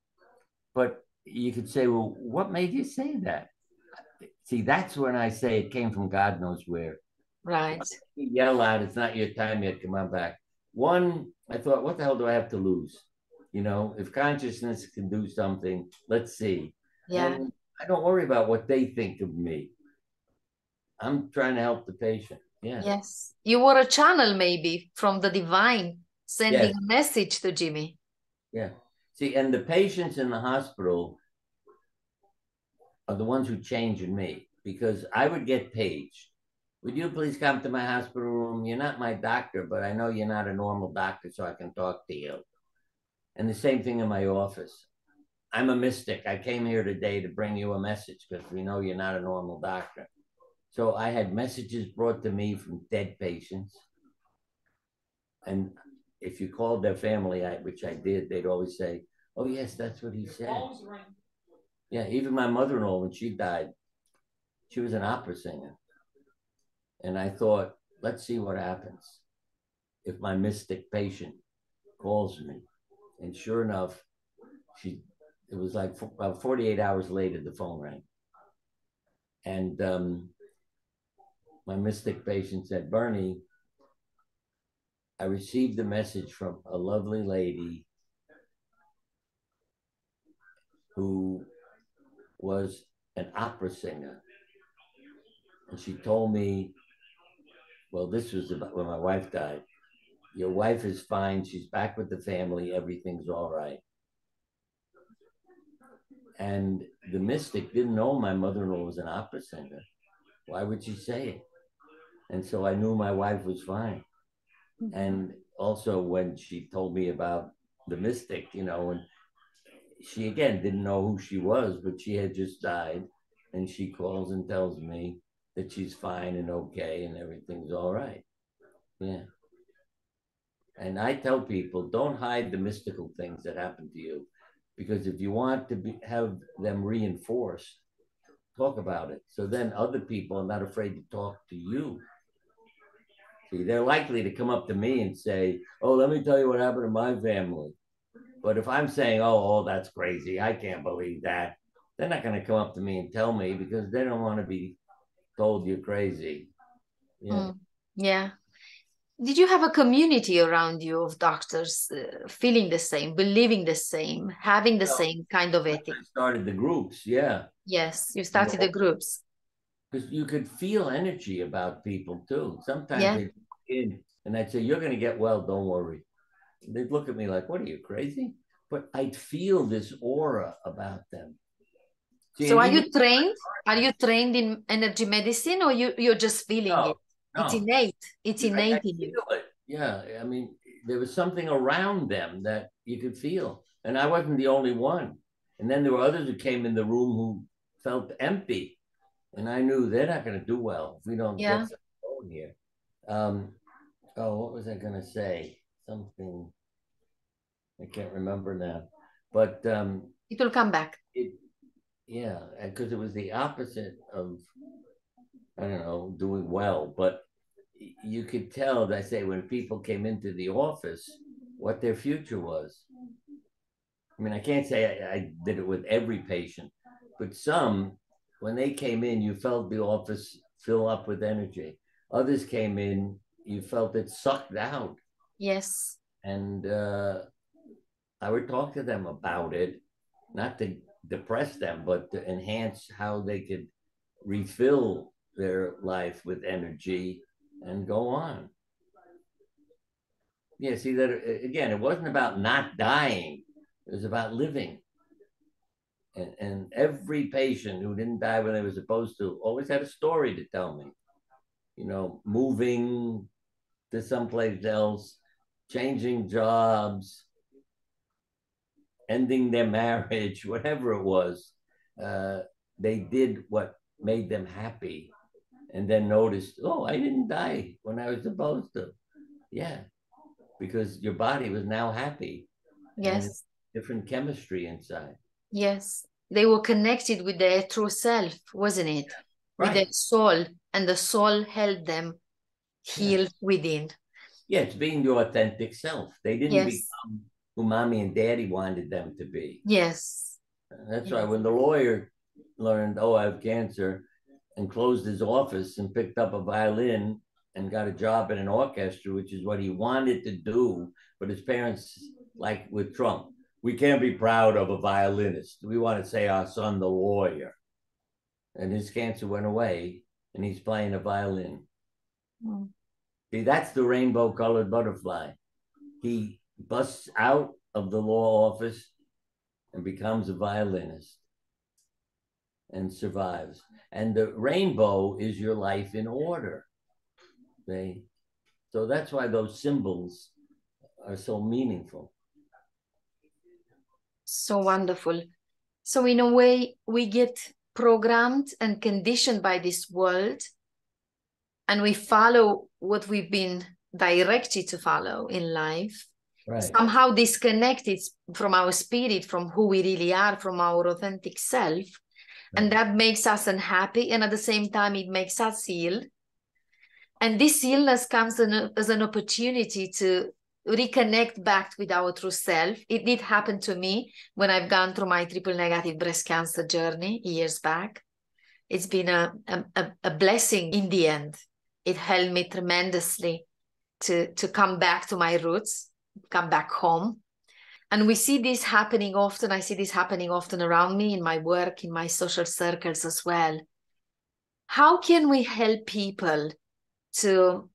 But you could say, well, what made you say that? See, that's when I say it came from God knows where. Right. You yell out, it's not your time yet, come on back. One, I thought, what the hell do I have to lose? You know, if consciousness can do something, let's see. Yeah. And I don't worry about what they think of me. I'm trying to help the patient. Yeah. Yes. You were a channel maybe from the divine, sending Yes. a message to Jimmy. Yeah. See, and the patients in the hospital are the ones who changed me because I would get paged. Would you please come to my hospital room? You're not my doctor, but I know you're not a normal doctor, so I can talk to you. And the same thing in my office. I'm a mystic. I came here today to bring you a message because we know you're not a normal doctor. So I had messages brought to me from dead patients. And if you called their family, which I did, they'd always say, oh, yes, that's what he said. Yeah, even my mother-in-law, when she died, she was an opera singer. And I thought, let's see what happens if my mystic patient calls me. And sure enough, it was like about 48 hours later, the phone rang. And my mystic patient said, Bernie, I received a message from a lovely lady who was an opera singer. And she told me, well, this was about when my wife died. Your wife is fine. She's back with the family. Everything's all right. And the mystic didn't know my mother-in-law was an opera singer. Why would she say it? And so I knew my wife was fine. And also when she told me about the mystic, you know, and she again didn't know who she was, but she had just died. And she calls and tells me that she's fine and okay and everything's all right. Yeah. And I tell people, don't hide the mystical things that happen to you, because if you want to have them reinforced, talk about it. So then other people are not afraid to talk to you. See, they're likely to come up to me and say, oh, let me tell you what happened to my family. But if I'm saying, oh, that's crazy, I can't believe that, they're not going to come up to me and tell me because they don't want to be told you're crazy. Yeah. Yeah. Did you have a community around you of doctors feeling the same, believing the same, having the same kind of ethic? I started the groups. Yeah. Yes, you started the groups. Because you could feel energy about people too. Sometimes Yeah. they'd walk in and I'd say, you're going to get well, don't worry. They'd look at me like, what are you, crazy? But I'd feel this aura about them. See, So and are even you trained? Are you trained in energy medicine, or you're just feeling no, it? It's no, innate. It's I innate in you. feel it. Yeah, I mean, there was something around them that you could feel, and I wasn't the only one. And then there were others who came in the room who felt empty, and I knew they're not going to do well if we don't get Yeah. something going here. Um, oh, what was I going to say? Something I can't remember now, but It will come back. it, yeah, because it was the opposite of I don't know doing well, but you could tell, as I say, when people came into the office, what their future was. I mean, I can't say I did it with every patient, but some, when they came in, you felt the office fill up with energy. Others came in, you felt it sucked out. Yes. And I would talk to them about it, not to depress them, but to enhance how they could refill their life with energy and go on. Yeah, see that again, it wasn't about not dying, it was about living. And every patient who didn't die when they were supposed to always had a story to tell me, moving to someplace else, changing jobs, ending their marriage, whatever it was. Uh, they did what made them happy and then noticed, oh, I didn't die when I was supposed to. Yeah, because your body was now happy and Yes. different chemistry inside. Yes. They were connected with their true self, wasn't it? With their Right. soul, and the soul helped them Yeah. heal within. Yeah, it's being your authentic self. They didn't Yes. become who mommy and daddy wanted them to be. Yes. That's why Yes. when the lawyer learned, oh, I have cancer, and closed his office and picked up a violin and got a job in an orchestra, which is what he wanted to do. But his parents, like with Trump, we can't be proud of a violinist. We want to say our son, the lawyer. And his cancer went away and he's playing a violin. Mm. See, that's the rainbow colored butterfly. He busts out of the law office and becomes a violinist and survives. And the rainbow is your life in order. They, so that's why those symbols are so meaningful. So wonderful. So in a way, we get programmed and conditioned by this world, and we follow what we've been directed to follow in life, Right. somehow disconnected from our spirit, from who we really are, from our authentic self. And Right. that makes us unhappy. And at the same time, it makes us heal. And this illness comes as an opportunity to reconnect back with our true self. It did happen to me when I've gone through my triple negative breast cancer journey years back. It's been a blessing in the end. It helped me tremendously to come back to my roots, come back home. And we see this happening often. I see this happening often around me in my work, in my social circles as well. How can we help people to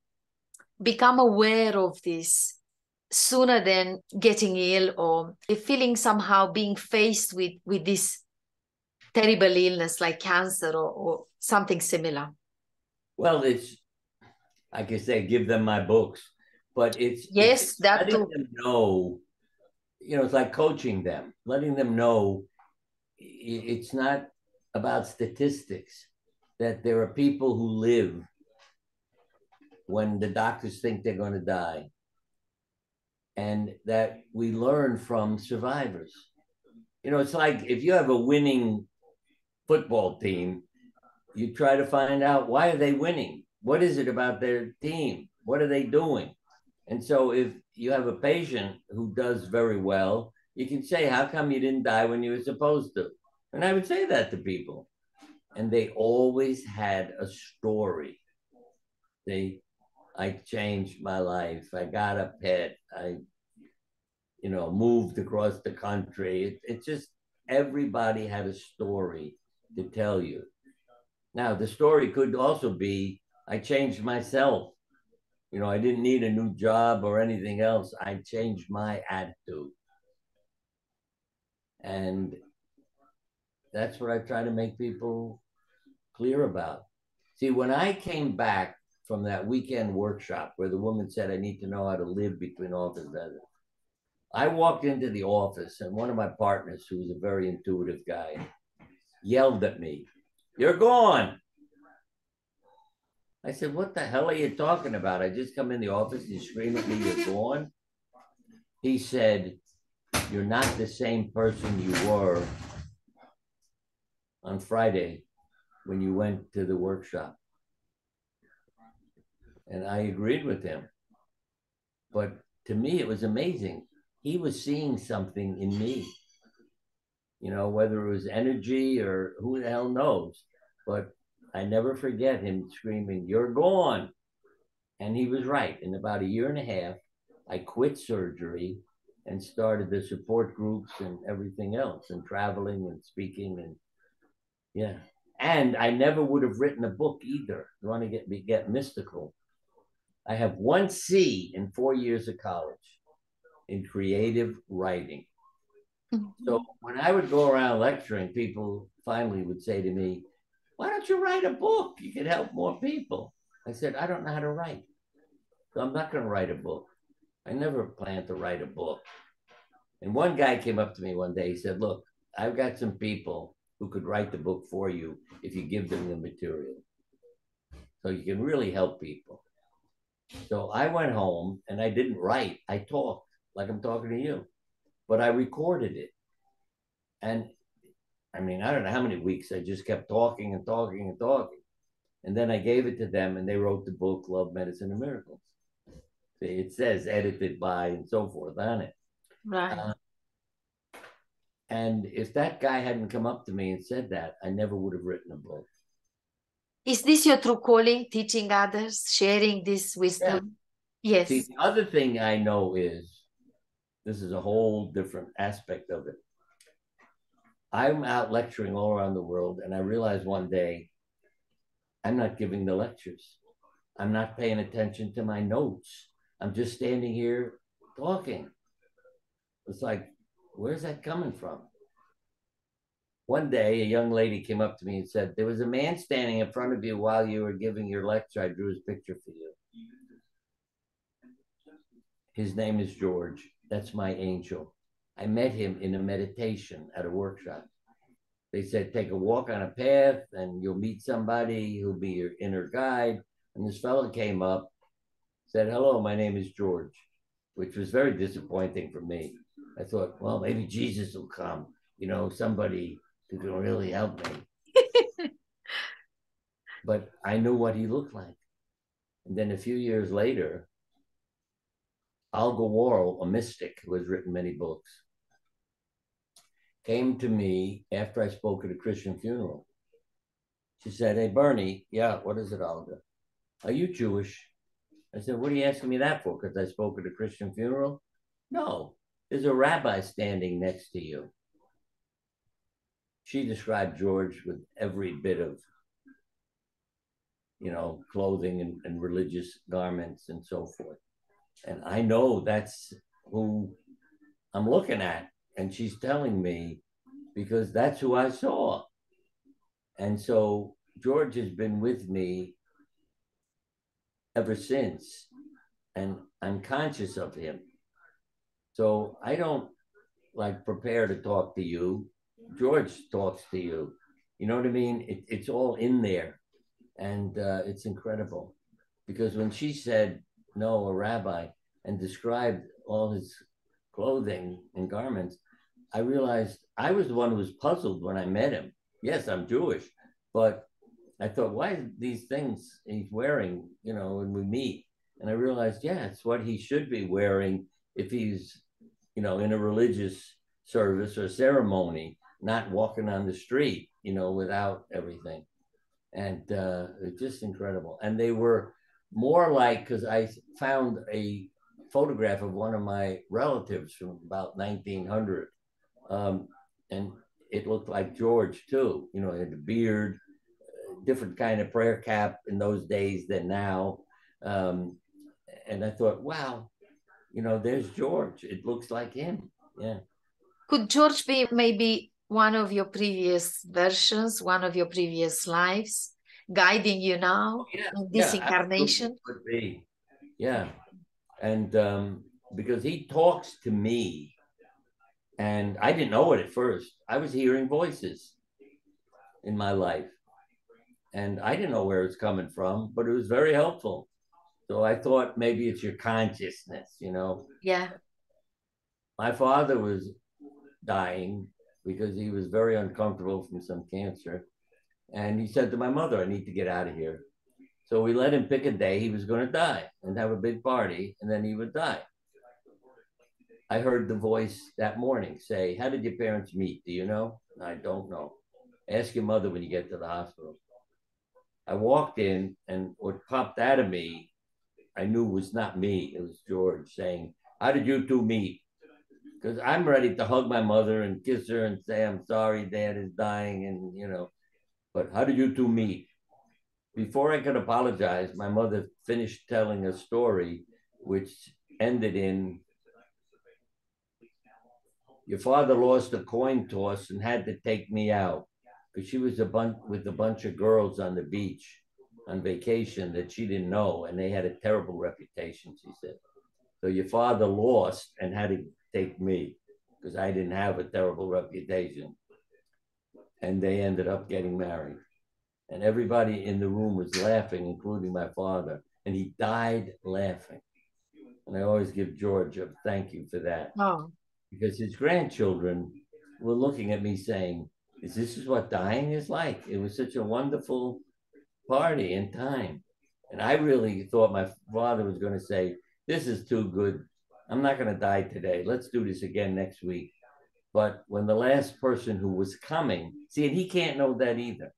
become aware of this sooner than getting ill or feeling somehow being faced with this terrible illness like cancer or something similar? Well, it's like I say, give them my books, but Yes, it's that letting too. them know. It's like coaching them, letting them know it's not about statistics. That there are people who live when the doctors think they're going to die, and that we learn from survivors. It's like if you have a winning football team, you try to find out why are they winning? What is it about their team? What are they doing? And so if you have a patient who does very well, you can say, how come you didn't die when you were supposed to? And I would say that to people. And they always had a story. I changed my life. I got a pet. I moved across the country. It's just everybody had a story to tell you. Now, the story could also be I changed myself. I didn't need a new job or anything else. I changed my attitude. And that's what I try to make people clear about. See, when I came back from that weekend workshop where the woman said, I need to know how to live between office visits, I walked into the office and one of my partners, who was a very intuitive guy, yelled at me, "You're gone." I said, "What the hell are you talking about? I just come in the office and you scream at me, you're gone." He said, "You're not the same person you were on Friday when you went to the workshop." And I agreed with him. But to me, it was amazing. He was seeing something in me, whether it was energy or who the hell knows. But I never forget him screaming, "You're gone." And he was right. In about a year and a half, I quit surgery and started the support groups and everything else, and traveling and speaking, and yeah. And I never would have written a book either. You want to get mystical? I have 1 C in 4 years of college in creative writing. Mm-hmm. So when I would go around lecturing, people finally would say to me, "Why don't you write a book? You could help more people." I said, "I don't know how to write. So I'm not going to write a book. I never planned to write a book." And one guy came up to me one day. He said, "Look, I've got some people who could write the book for you if you give them the material. So you can really help people." So I went home and I didn't write. I talked like I'm talking to you, but I recorded it. And I mean, I don't know how many weeks I just kept talking and talking and talking. And then I gave it to them and they wrote the book, Love, Medicine, and Miracles. See, it says edited by and so forth on it. Right. And if that guy hadn't come up to me and said that, I never would have written a book. Is this your true calling, teaching others, sharing this wisdom? Yeah. Yes. See, the other thing I know is, this is a whole different aspect of it. I'm out lecturing all around the world, and I realized one day, I'm not giving the lectures. I'm not paying attention to my notes. I'm just standing here talking. It's like, where's that coming from? One day, a young lady came up to me and said, "There was a man standing in front of you while you were giving your lecture. I drew his picture for you. His name is George. That's my angel. I met him in a meditation at a workshop. They said, take a walk on a path and you'll meet somebody who'll be your inner guide." And this fellow came up, said, "Hello, my name is George," which was very disappointing for me. I thought, well, maybe Jesus will come, somebody who can really help me. But I knew what he looked like. And then a few years later, Olga Worrell, a mystic who has written many books, came to me after I spoke at a Christian funeral. She said, "Hey, Bernie." "Yeah, what is it, Olga?" "Are you Jewish?" I said, "What are you asking me that for? Because I spoke at a Christian funeral?" "No, there's a rabbi standing next to you." She described George with every bit of, clothing and religious garments and so forth. And I know that's who I'm looking at. And she's telling me because that's who I saw. And so George has been with me ever since. And I'm conscious of him. So I don't prepare to talk to you. George talks to you. You know what I mean? It's all in there. And it's incredible. Because when she said, "No, a rabbi," and described all his clothing and garments, I realized I was the one who was puzzled when I met him. Yes, I'm Jewish, but I thought, why are these things he's wearing, when we meet? And I realized, yeah, it's what he should be wearing if he's, in a religious service or ceremony, not walking on the street, without everything. And it's just incredible. And they were more like, because I found a photograph of one of my relatives from about 1900. And it looked like George too. He had the beard, different kind of prayer cap in those days than now. And I thought, wow, there's George. It looks like him. Yeah. Could George be maybe one of your previous versions, one of your previous lives, guiding you now in this incarnation? Absolutely could be. Yeah. And because he talks to me, and I didn't know it at first. I was hearing voices in my life, and I didn't know where it's coming from, but it was very helpful. So I thought maybe it's your consciousness, you know. Yeah. My father was dying because he was very uncomfortable from some cancer. And he said to my mother, I need to get out of here. So we let him pick a day he was going to die and have a big party, and then he would die. I heard the voice that morning say, how did your parents meet? Do you know? I don't know. Ask your mother when you get to the hospital. I walked in, and what popped out of me, I knew was not me. It was George saying, how did you two meet? Because I'm ready to hug my mother and kiss her and say, I'm sorry, Dad is dying. And, you know, but how did you two meet? Before I could apologize, my mother finished telling a story which ended in, your father lost a coin toss and had to take me out because she was with a bunch of girls on the beach on vacation that she didn't know, and they had a terrible reputation, she said. So your father lost and had to take me because I didn't have a terrible reputation. And they ended up getting married. And everybody in the room was laughing, including my father. And he died laughing. And I always give George a thank you for that. Oh. Because his grandchildren were looking at me saying, is this what dying is like? It was such a wonderful party and time. And I really thought my father was going to say, this is too good. I'm not going to die today. Let's do this again next week. But when the last person who was coming, see, and he can't know that either.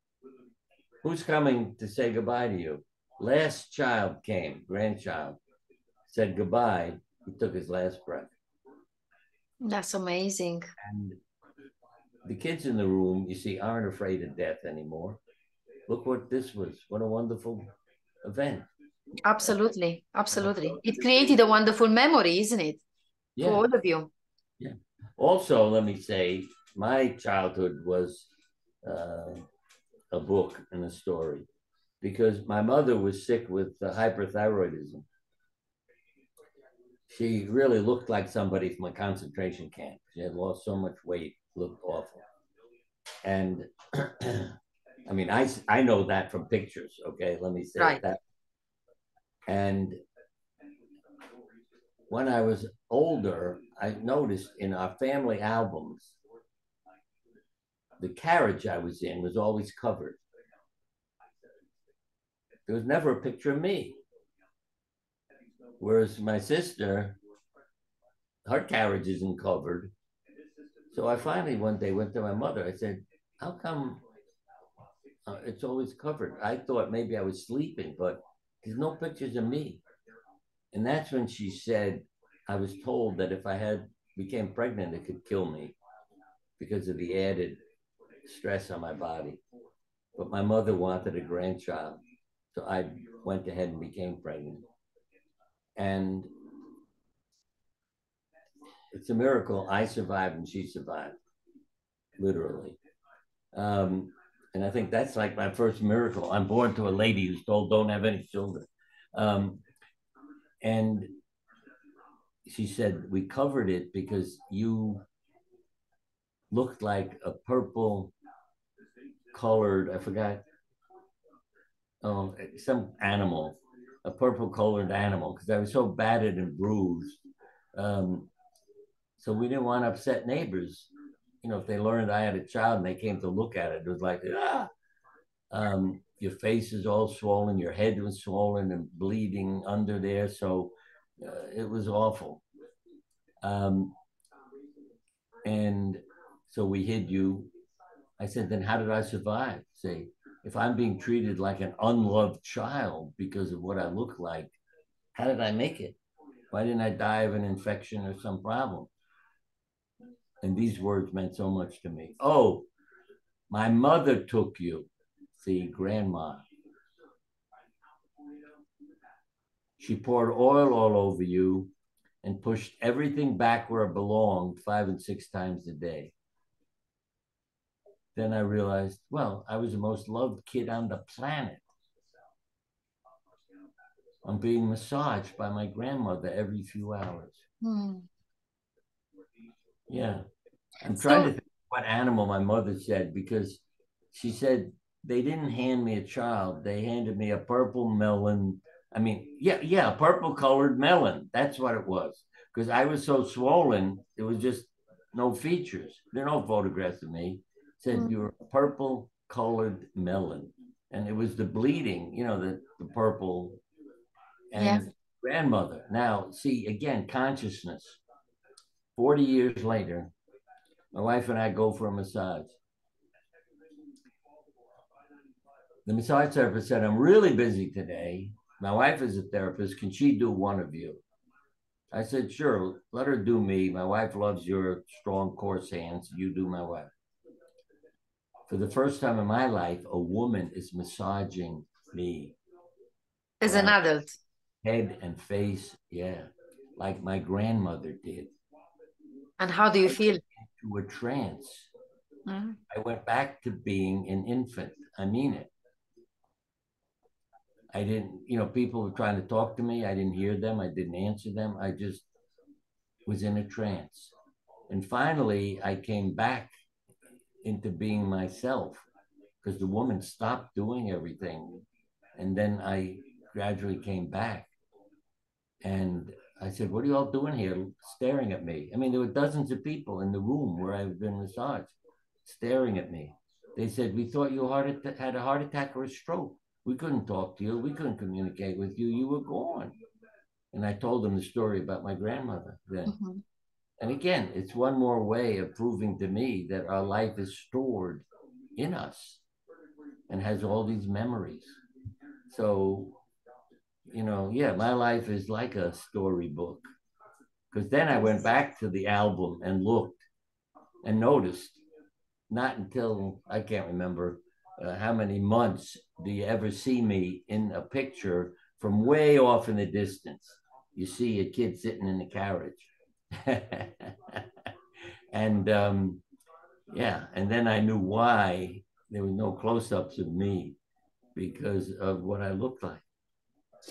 Who's coming to say goodbye to you? Last child came, grandchild, said goodbye. He took his last breath. That's amazing. And the kids in the room, you see, aren't afraid of death anymore. Look what this was. What a wonderful event. Absolutely. Absolutely. It created a wonderful memory, isn't it? Yeah. For all of you. Yeah. Also, let me say, my childhood was a book and a story because my mother was sick with hyperthyroidism. She really looked like somebody from a concentration camp. She had lost so much weight, looked awful. And I mean, I know that from pictures. Okay, let me say Right. that. And when I was older, I noticed in our family albums, the carriage I was in was always covered. There was never a picture of me. Whereas my sister, her carriage isn't covered. So I finally one day went to my mother. I said, how come it's always covered? I thought maybe I was sleeping, but there's no pictures of me. And that's when she said, I was told that if I became pregnant, it could kill me because of the added stress on my body. But my mother wanted a grandchild. So I went ahead and became pregnant. And it's a miracle I survived and she survived, literally. And I think that's like my first miracle. I'm born to a lady who's told don't have any children. And she said, we covered it because you looked like a purple colored, I forgot, some animal, a purple colored animal, because I was so battered and bruised. So we didn't want to upset neighbors. You know, if they learned I had a child and they came to look at it, it was like, your face is all swollen, your head was swollen and bleeding under there. So it was awful. And so we hid you. I said, then how did I survive? Say, if I'm being treated like an unloved child because of what I look like, how did I make it? Why didn't I die of an infection or some problem? And these words meant so much to me. Oh, my mother took you. See, grandma. She poured oil all over you and pushed everything back where it belonged 5 and 6 times a day. then I realized, well, I was the most loved kid on the planet. I'm being massaged by my grandmother every few hours. Hmm. Yeah. I'm trying to So, think what animal my mother said, because she said they didn't hand me a child. They handed me a purple melon. I mean, yeah, a purple colored melon. That's what it was. Because I was so swollen, it was just no features. There are no photographs of me. It said hmm, you're a purple colored melon. And it was the bleeding, the purple yeah, and grandmother. Now, see, again, consciousness. 40 years later, my wife and I go for a massage. The massage therapist said, I'm really busy today. My wife is a therapist. Can she do one of you? I said, sure, let her do me. My wife loves your strong, coarse hands. You do my wife. For the first time in my life, a woman is massaging me as an around adult. head and face. Yeah, like my grandmother did. And how do you I went feel? into a trance. Hmm. I went back to being an infant. I mean it. I didn't, people were trying to talk to me. I didn't hear them. I didn't answer them. I just was in a trance. And finally, I came back into being myself because the woman stopped doing everything. And then I gradually came back. And I said, what are you all doing here staring at me? I mean, there were dozens of people in the room where I've been massaged staring at me. They said, we thought you had a heart attack or a stroke. We couldn't talk to you. We couldn't communicate with you. You were gone. And I told them the story about my grandmother then. Hmm. And again, it's one more way of proving to me that our life is stored in us and has all these memories. So, yeah, my life is like a storybook. Because then I went Yes. back to the album and looked and noticed, not until I can't remember how many months do you ever see me in a picture from way off in the distance. You see a kid sitting in the carriage. And yeah, and then I knew why there were no close-ups of me because of what I looked like.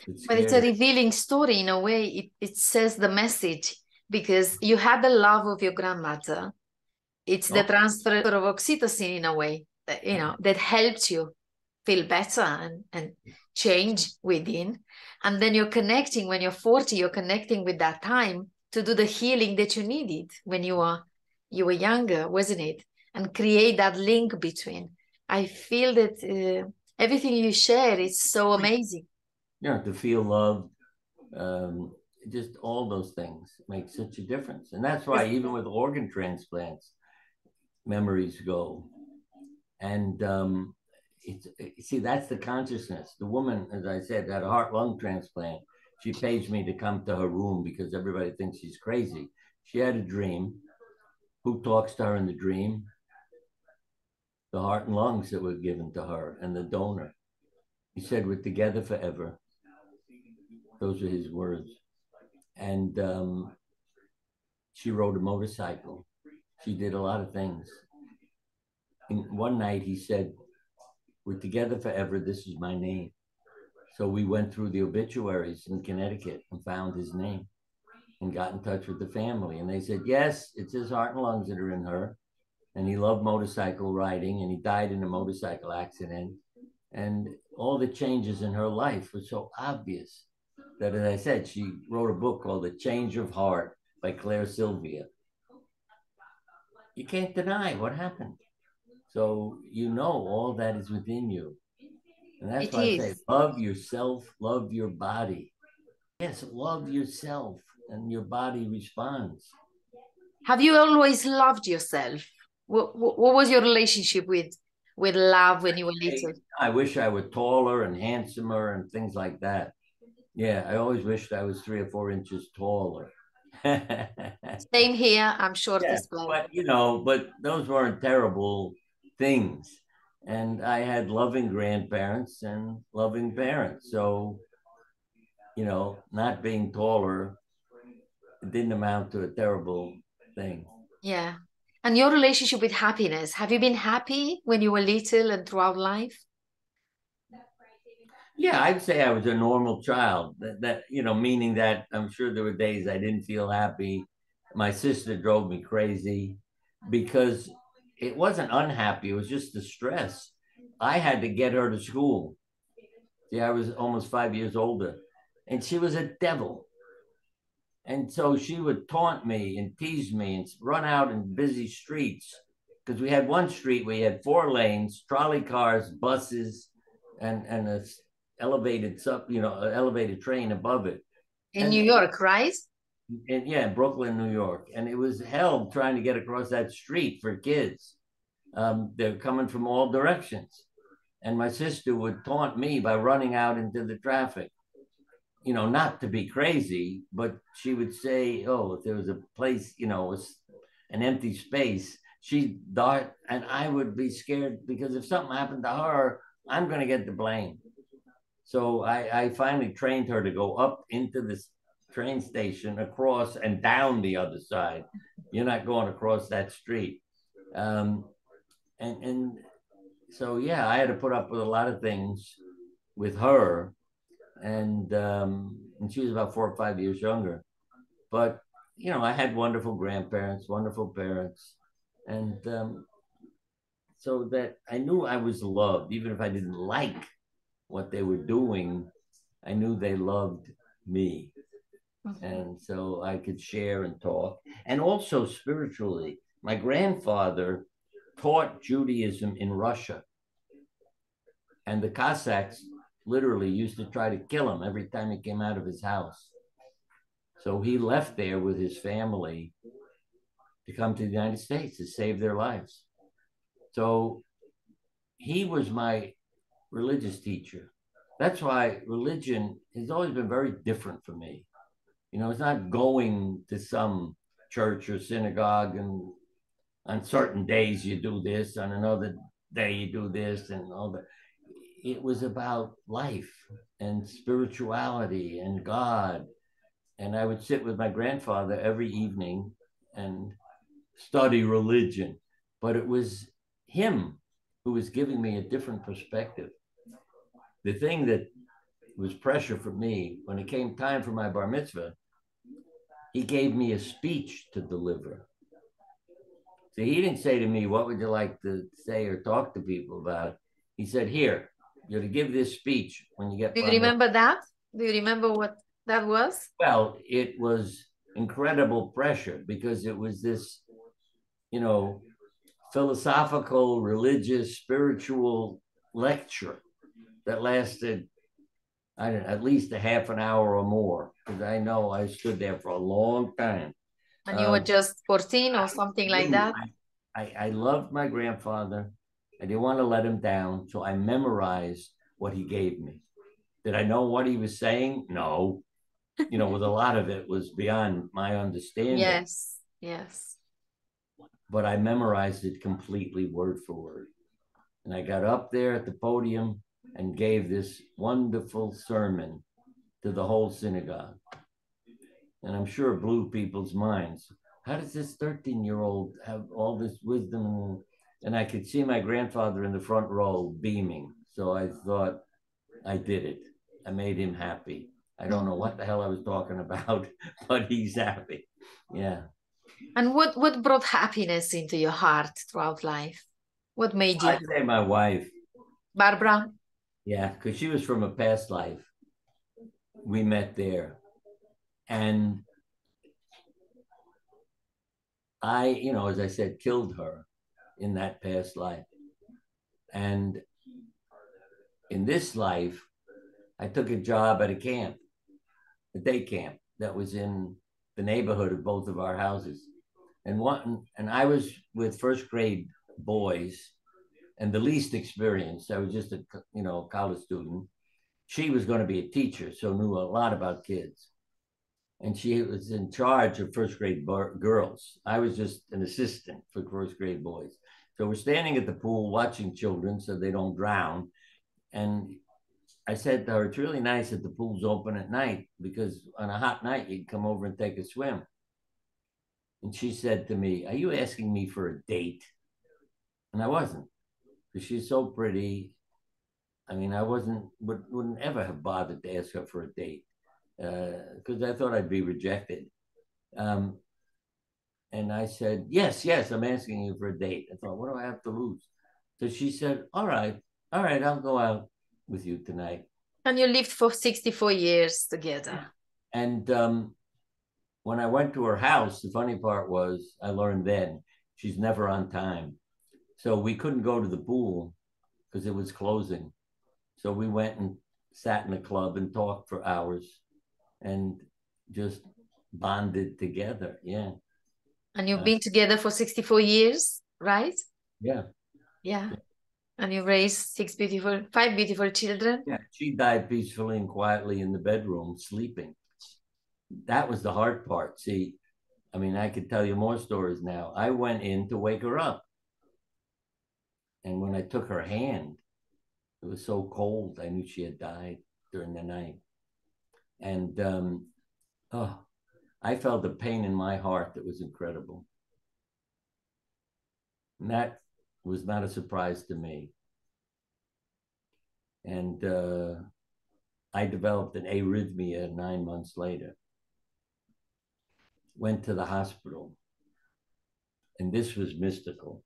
It But it's a scared revealing story in a way. It says the message because you had the love of your grandmother. It's her. the transfer of oxytocin in a way, that helps you feel better and change within. And then you're connecting when you're 40, you're connecting with that time to do the healing that you needed when you were younger, wasn't it? And create that link between. I feel that everything you share is so amazing. To feel loved, um, just all those things make such a difference. And that's why Yes. even with organ transplants, memories go. And see, that's the consciousness. The woman, as I said, had a heart lung transplant. She pays me to come to her room because everybody thinks she's crazy. She had a dream. Who talks to her in the dream? The heart and lungs that were given to her and the donor. He said, we're together forever. Those are his words. And she rode a motorcycle. She did a lot of things. And one night he said, we're together forever. This is my name. So we went through the obituaries in Connecticut and found his name and got in touch with the family. And they said, yes, it's his heart and lungs that are in her. And he loved motorcycle riding and he died in a motorcycle accident. And all the changes in her life were so obvious that, as I said, she wrote a book called The Change of Heart by Claire Sylvia. You can't deny what happened. So all that is within you. And that's It why I say is. love yourself, love your body. Yes, love yourself, and your body responds. Have you always loved yourself? What was your relationship with love when you were little? I wish I were taller and handsomer and things like that. Yeah, I always wished I was 3 or 4 inches taller. Yeah, Same here. I'm short as well. but those weren't terrible things. And I had loving grandparents and loving parents. So, not being taller didn't amount to a terrible thing. Yeah. And your relationship with happiness, have you been happy when you were little and throughout life? Yeah, I'd say I was a normal child. That meaning that I'm sure there were days I didn't feel happy. My sister drove me crazy because it wasn't unhappy. It was just the stress. I had to get her to school. See, I was almost 5 years older, and she was a devil. And so she would taunt me and tease me and run out in busy streets because we had one street where you had 4 lanes, trolley cars, buses, and a elevated elevated train above it. In New And, York, right? yeah, in Brooklyn, New York. And it was hell trying to get across that street for kids. They're coming from all directions. And my sister would taunt me by running out into the traffic, not to be crazy, but she would say, oh, if there was a place, an empty space, she'd dart, and I would be scared because if something happened to her, I'm going to get the blame. So I finally trained her to go up into this train station, across and down the other side. You're not going across that street. Um, and so, yeah, I had to put up with a lot of things with her, and she was about 4 or 5 years younger. But I had wonderful grandparents, wonderful parents, and so that I knew I was loved, even if I didn't like what they were doing. I knew they loved me, and so I could share and talk, and also spiritually. My grandfather taught Judaism in Russia, and the Cossacks literally used to try to kill him every time he came out of his house. So he left there with his family to come to the United States to save their lives. So he was my religious teacher. That's why religion has always been very different for me. It's not going to some church or synagogue and on certain days you do this, on another day you do this, and all that. It was about life and spirituality and God. And I would sit with my grandfather every evening and study religion. But it was him who was giving me a different perspective. The thing that was pressure for me, when it came time for my bar mitzvah, he gave me a speech to deliver. So he didn't say to me, what would you like to say or talk to people about? He said, here, you're to give this speech when you get Do you bar mitzvah. remember that? Do you remember what that was? Well, it was incredible pressure because it was this, philosophical, religious, spiritual lecture that lasted, I don't know, at least a half an hour or more, because I know I stood there for a long time. And you were just 14 or something like that? I loved my grandfather. I didn't want to let him down, so I memorized what he gave me. Did I know what he was saying? No. With a lot of it was beyond my understanding. Yes, yes. But I memorized it completely, word for word. And I got up there at the podium and gave this wonderful sermon to the whole synagogue. And I'm sure it blew people's minds. How does this 13-year-old have all this wisdom? And I could see my grandfather in the front row beaming. So I thought, I did it. I made him happy. I don't know what the hell I was talking about, but he's happy. Yeah. And what brought happiness into your heart throughout life? What made you I'd say my wife. Barbara? Yeah, because she was from a past life. We met there. And I, as I said, killed her in that past life. And in this life, I took a job at a camp, a day camp that was in the neighborhood of both of our houses. And I was with first grade boys and the least experienced. I was just a college student. She was going to be a teacher, so knew a lot about kids. And she was in charge of first grade girls. I was just an assistant for first grade boys. So we're standing at the pool watching children so they don't drown. And I said to her, it's really nice that the pool's open at night because on a hot night, you'd come over and take a swim. And she said to me, "Are you asking me for a date?" And I wasn't, because she's so pretty. I mean, I wouldn't ever have bothered to ask her for a date, because I thought I'd be rejected. Um, and I said, "Yes, yes, I'm asking you for a date." I thought, what do I have to lose? So she said, all right, I'll go out with you tonight. And you lived for 64 years together. And when I went to her house, the funny part was I learned then she's never on time. So we couldn't go to the pool because it was closing. So we went and sat in a club and talked for hours and just bonded together. Yeah. And you've been together for 64 years, right? Yeah. Yeah. And you raised five beautiful children. Yeah. She died peacefully and quietly in the bedroom, sleeping. That was the hard part. See, I mean, I could tell you more stories now. I went in to wake her up. And when I took her hand, it was so cold. I knew she had died during the night. And oh, I felt a pain in my heart that was incredible. And that was not a surprise to me. And I developed an arrhythmia 9 months later. Went to the hospital. And this was mystical.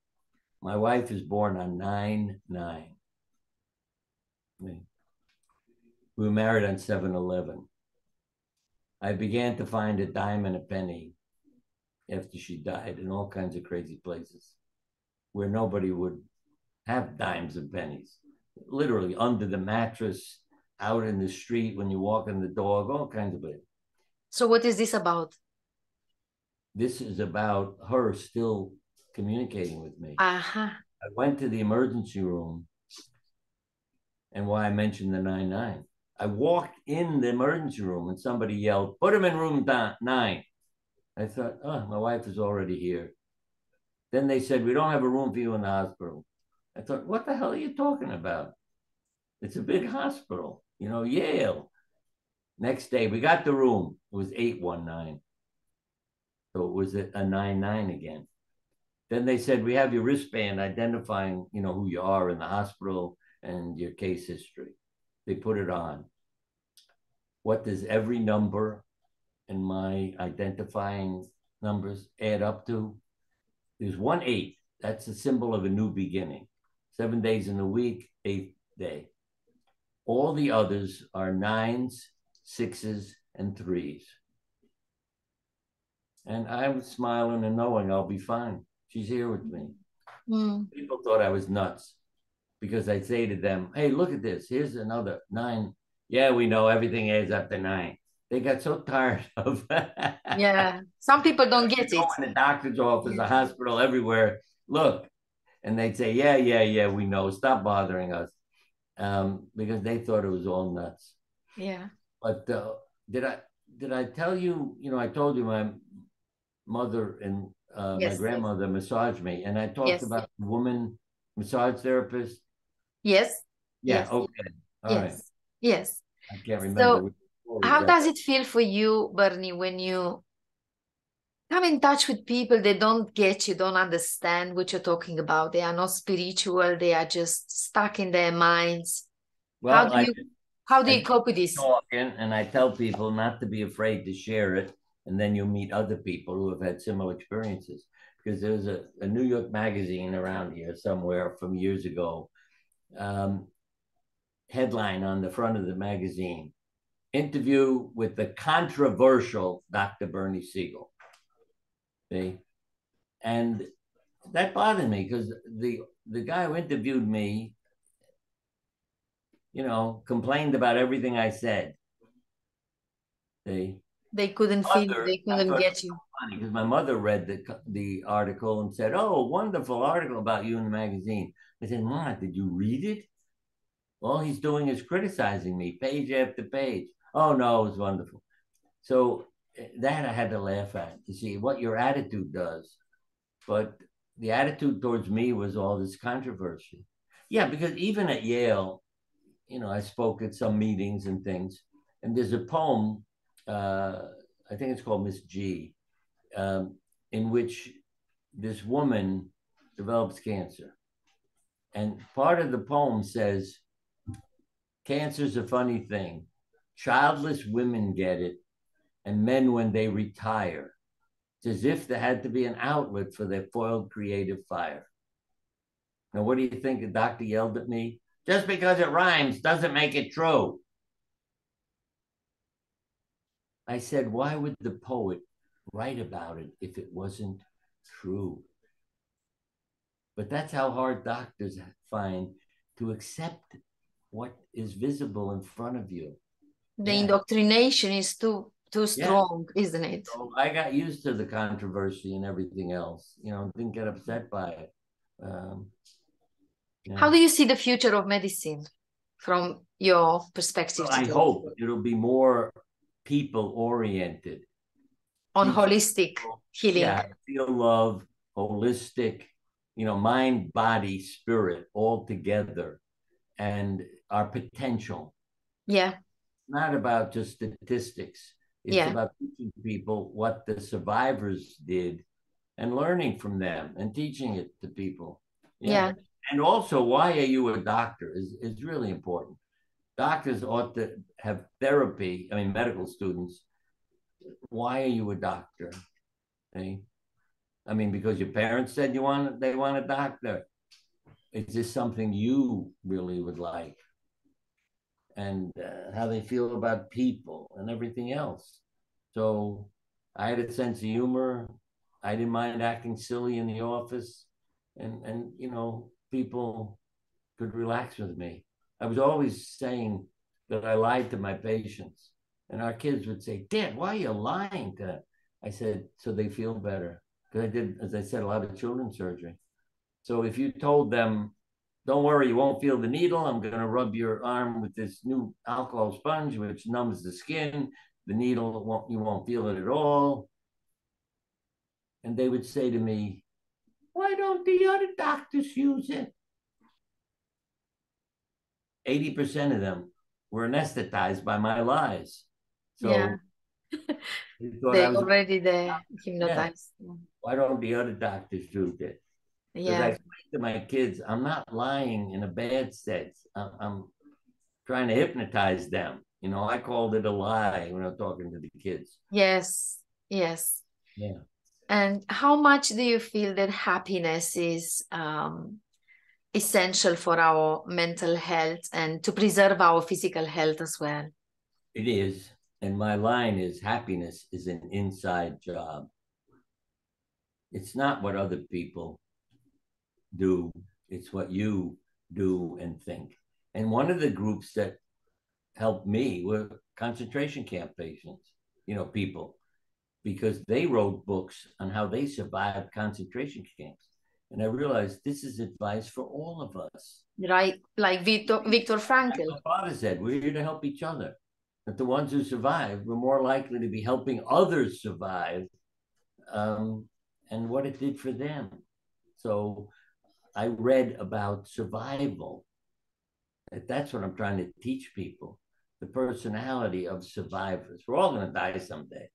My wife is born on 9/9. We were married on 7/11. I began to find a dime and a penny after she died in all kinds of crazy places where nobody would have dimes and pennies. Literally under the mattress, out in the street when you're walking the dog, all kinds of it. So what is this about? This is about her still communicating with me. Uh-huh. I went to the emergency room, and why I mentioned the 9/9. I walked in the emergency room and somebody yelled, "Put him in room 9." I thought, oh, my wife is already here. Then they said, "We don't have a room for you in the hospital." I thought, what the hell are you talking about? It's a big hospital, Yale. Next day, we got the room. It was 819. So it was a 9/9 again. Then they said, "We have your wristband identifying, who you are in the hospital and your case history." They put it on. What does every number in my identifying numbers add up to? There's 1/8. That's a symbol of a new beginning. 7 days in a week, 8th day. All the others are 9s, 6s, and 3s. And I'm smiling and knowing I'll be fine. She's here with me. People thought I was nuts because I say to them, "Hey, look at this. Here's another 9. Yeah, we know everything adds up to 9." They got so tired of Yeah. Some people don't get it. in the doctor's office, the hospital, everywhere. Look, and they'd say, yeah, we know. Stop bothering us, because they thought it was all nuts. Yeah. But did I tell you? I told you my mother and my Yes. grandmother massaged me, and I talked Yes. about the woman massage therapist. Yes. Yeah. Yes. Okay. All right. Yes. Yes. I can't remember So which story how that. does it feel for you, Bernie, when you come in touch with people, they don't get you, don't understand what you're talking about? They are not spiritual, they are just stuck in their minds. How Well, do you how do I you cope with this? talking, and I tell people not to be afraid to share it, and then you'll meet other people who have had similar experiences. Because there's a New York magazine around here somewhere from years ago, headline on the front of the magazine: interview with the controversial Dr. Bernie Siegel. See? And that bothered me because the guy who interviewed me, complained about everything I said. See? They couldn't feel you, they I couldn't thought it get was you. so funny because my mother read the article and said, "Oh, wonderful article about you in the magazine." I said, "Mom, did you read it?" All he's doing is criticizing me page after page. "Oh no, it was wonderful." So that I had to laugh at, to see what your attitude does. But the attitude towards me was all this controversy. Yeah, because even at Yale, I spoke at some meetings and things, and there's a poem, I think it's called Miss G. in which this woman develops cancer. And part of the poem says, cancer's a funny thing. Childless women get it, and men when they retire. It's as if there had to be an outlet for their foiled creative fire. Now, what do you think? The doctor yelled at me. Just because it rhymes doesn't make it true. I said, why would the poet write about it if it wasn't true? But that's how hard doctors find to accept what is visible in front of you. The indoctrination is too strong, isn't it? So I got used to the controversy and everything else. Didn't get upset by it. How do you see the future of medicine from your perspective? Well, I hope it'll be more people-oriented. On holistic healing. Yeah, feel love, holistic, mind, body, spirit, all together, and our potential. Yeah. Not about just statistics. It's about teaching people what the survivors did and learning from them and teaching it to people. Yeah. And also, why are you a doctor is really important. Doctors ought to have therapy. I mean, medical students. Why are you a doctor? Okay? I mean, because your parents said they want a doctor. Is this something you really would like? And how they feel about people and everything else. So I had a sense of humor. I didn't mind acting silly in the office, and people could relax with me. I was always saying that I lied to my patients, and our kids would say, "Dad, why are you lying to them?" I said, so they feel better, because I did, as I said, a lot of children's surgery. So if you told them, don't worry, you won't feel the needle. I'm going to rub your arm with this new alcohol sponge, which numbs the skin. The needle, you won't feel it at all. And they would say to me, why don't the other doctors use it? 80% of them were anesthetized by my lies. So they already hypnotized. Yeah. Why don't the other doctors do this? Because I explained to my kids, I'm not lying in a bad sense. I'm trying to hypnotize them. I called it a lie when I'm talking to the kids. Yes. Yeah. And how much do you feel that happiness is essential for our mental health and to preserve our physical health as well? It is. And my line is, happiness is an inside job. It's not what other people do. It's what you do and think. And one of the groups that helped me were concentration camp patients, people, because they wrote books on how they survived concentration camps. And I realized this is advice for all of us. Right, like Viktor Frankl. My father said, we're here to help each other. That the ones who survive were more likely to be helping others survive, and what it did for them. So I read about survival. That's what I'm trying to teach people, the personality of survivors. We're all going to die someday.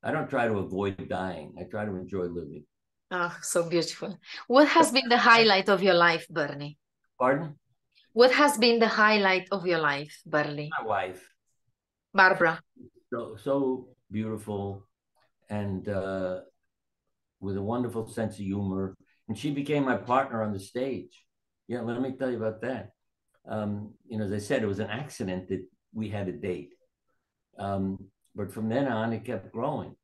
I don't try to avoid dying. I try to enjoy living. Oh, so beautiful. What has been the highlight of your life, Bernie? Pardon? What has been the highlight of your life, Bernie? My wife. Barbara. So beautiful and with a wonderful sense of humor. And she became my partner on the stage. Yeah, let me tell you about that. As I said, it was an accident that we had a date. But from then on, it kept growing.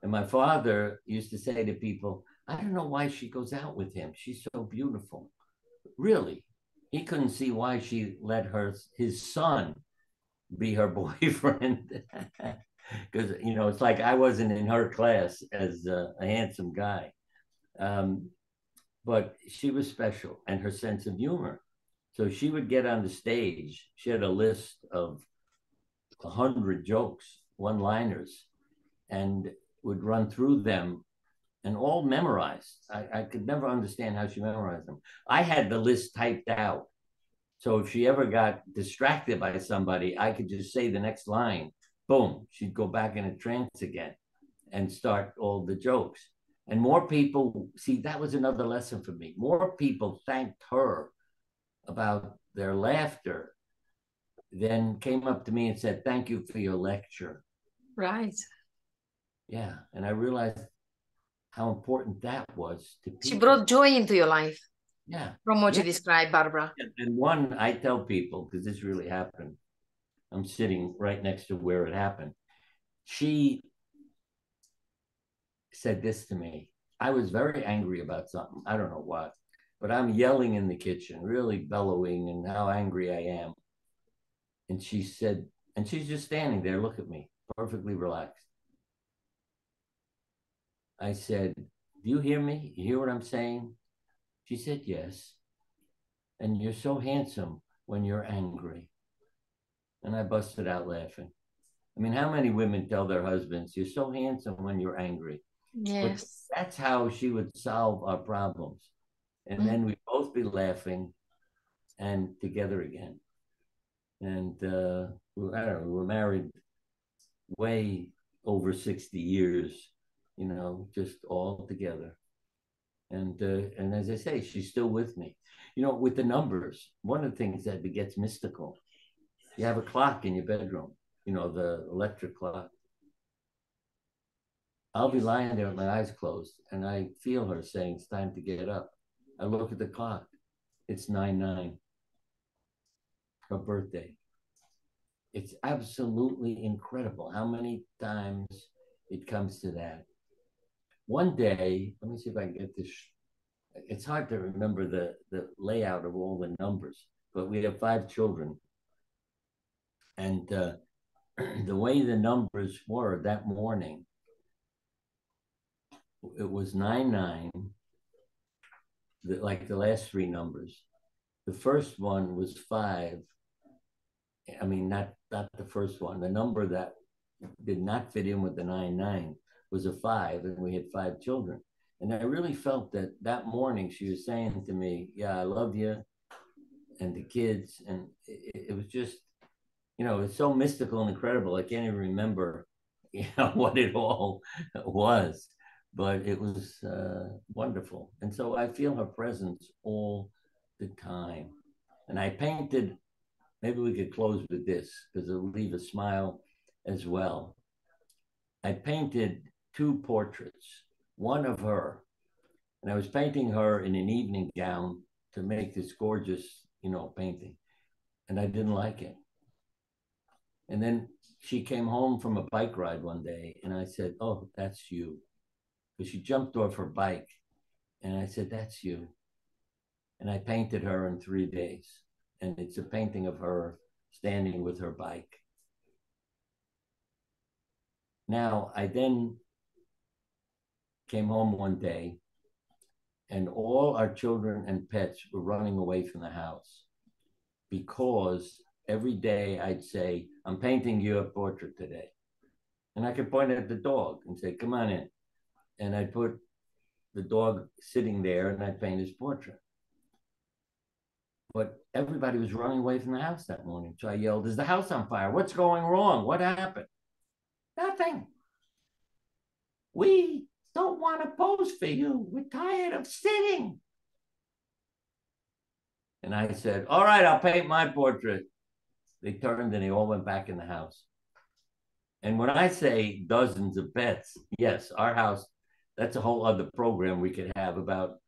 And my father used to say to people, I don't know why she goes out with him. She's so beautiful. Really, he couldn't see why she let his son be her boyfriend. Because, it's like I wasn't in her class as a handsome guy. But she was special, and her sense of humor. So she would get on the stage. She had a list of 100 jokes, one-liners, and would run through them and all memorized. I could never understand how she memorized them. I had the list typed out. So if she ever got distracted by somebody, I could just say the next line. Boom, she'd go back in a trance again. and start all the jokes. And more people, see, that was another lesson for me. More people thanked her about their laughter than came up to me and said, "Thank you for your lecture." Right. Yeah. And I realized how important that was to She people. brought joy into your life. Yeah. From what Yeah. you described, Barbara. And one, I tell people, because this really happened, I'm sitting right next to where it happened. She said this to me. I was very angry about something. I don't know what, but I'm yelling in the kitchen, really bellowing and how angry I am. And she said, and she's just standing there, look at me, perfectly relaxed. I said, "Do you hear me? You hear what I'm saying?" She said, "Yes. And you're so handsome when you're angry." And I busted out laughing. I mean, how many women tell their husbands, "You're so handsome when you're angry"? But Yes. that's how she would solve our problems. And then we'd both be laughing and together again. And I don't know, we were married way over 60 years, you know, just all together. And as I say, she's still with me. You know, with the numbers, one of the things that gets mystical, you have a clock in your bedroom, you know, the electric clock. I'll be lying there with my eyes closed and I feel her saying it's time to get up. I look at the clock. It's 9/9, her birthday. It's absolutely incredible how many times it comes to that. One day, let me see if I can get this. It's hard to remember the layout of all the numbers, but we have 5 children. And the way the numbers were that morning, it was 9/9, like the last 3 numbers. The first one was 5. I mean, not the first one. The number that did not fit in with the 9/9 was a 5, and we had 5 children. And I really felt that that morning she was saying to me, "Yeah, I love you," and the kids, and it was just, you know, it's so mystical and incredible. I can't even remember, you know, what it all was, but it was wonderful. And so I feel her presence all the time. And I painted, maybe we could close with this because it'll leave a smile as well. I painted 2 portraits, one of her, and I was painting her in an evening gown to make this gorgeous, you know, painting. And I didn't like it. And then she came home from a bike ride one day and I said, "Oh, that's you." Because she jumped off her bike. And I said, "That's you." And I painted her in 3 days. And it's a painting of her standing with her bike. Now, I then came home one day and all our children and pets were running away from the house because every day I'd say, "I'm painting you a portrait today." And I could point at the dog and say, "Come on in." And I'd put the dog sitting there and I'd paint his portrait. But everybody was running away from the house that morning. So I yelled, "Is the house on fire? What's going wrong? What happened?" "Nothing. We don't want to pose for you. We're tired of sitting." And I said, "All right, I'll paint my portrait." They turned and they all went back in the house. And when I say dozens of pets, yes, our house, that's a whole other program we could have about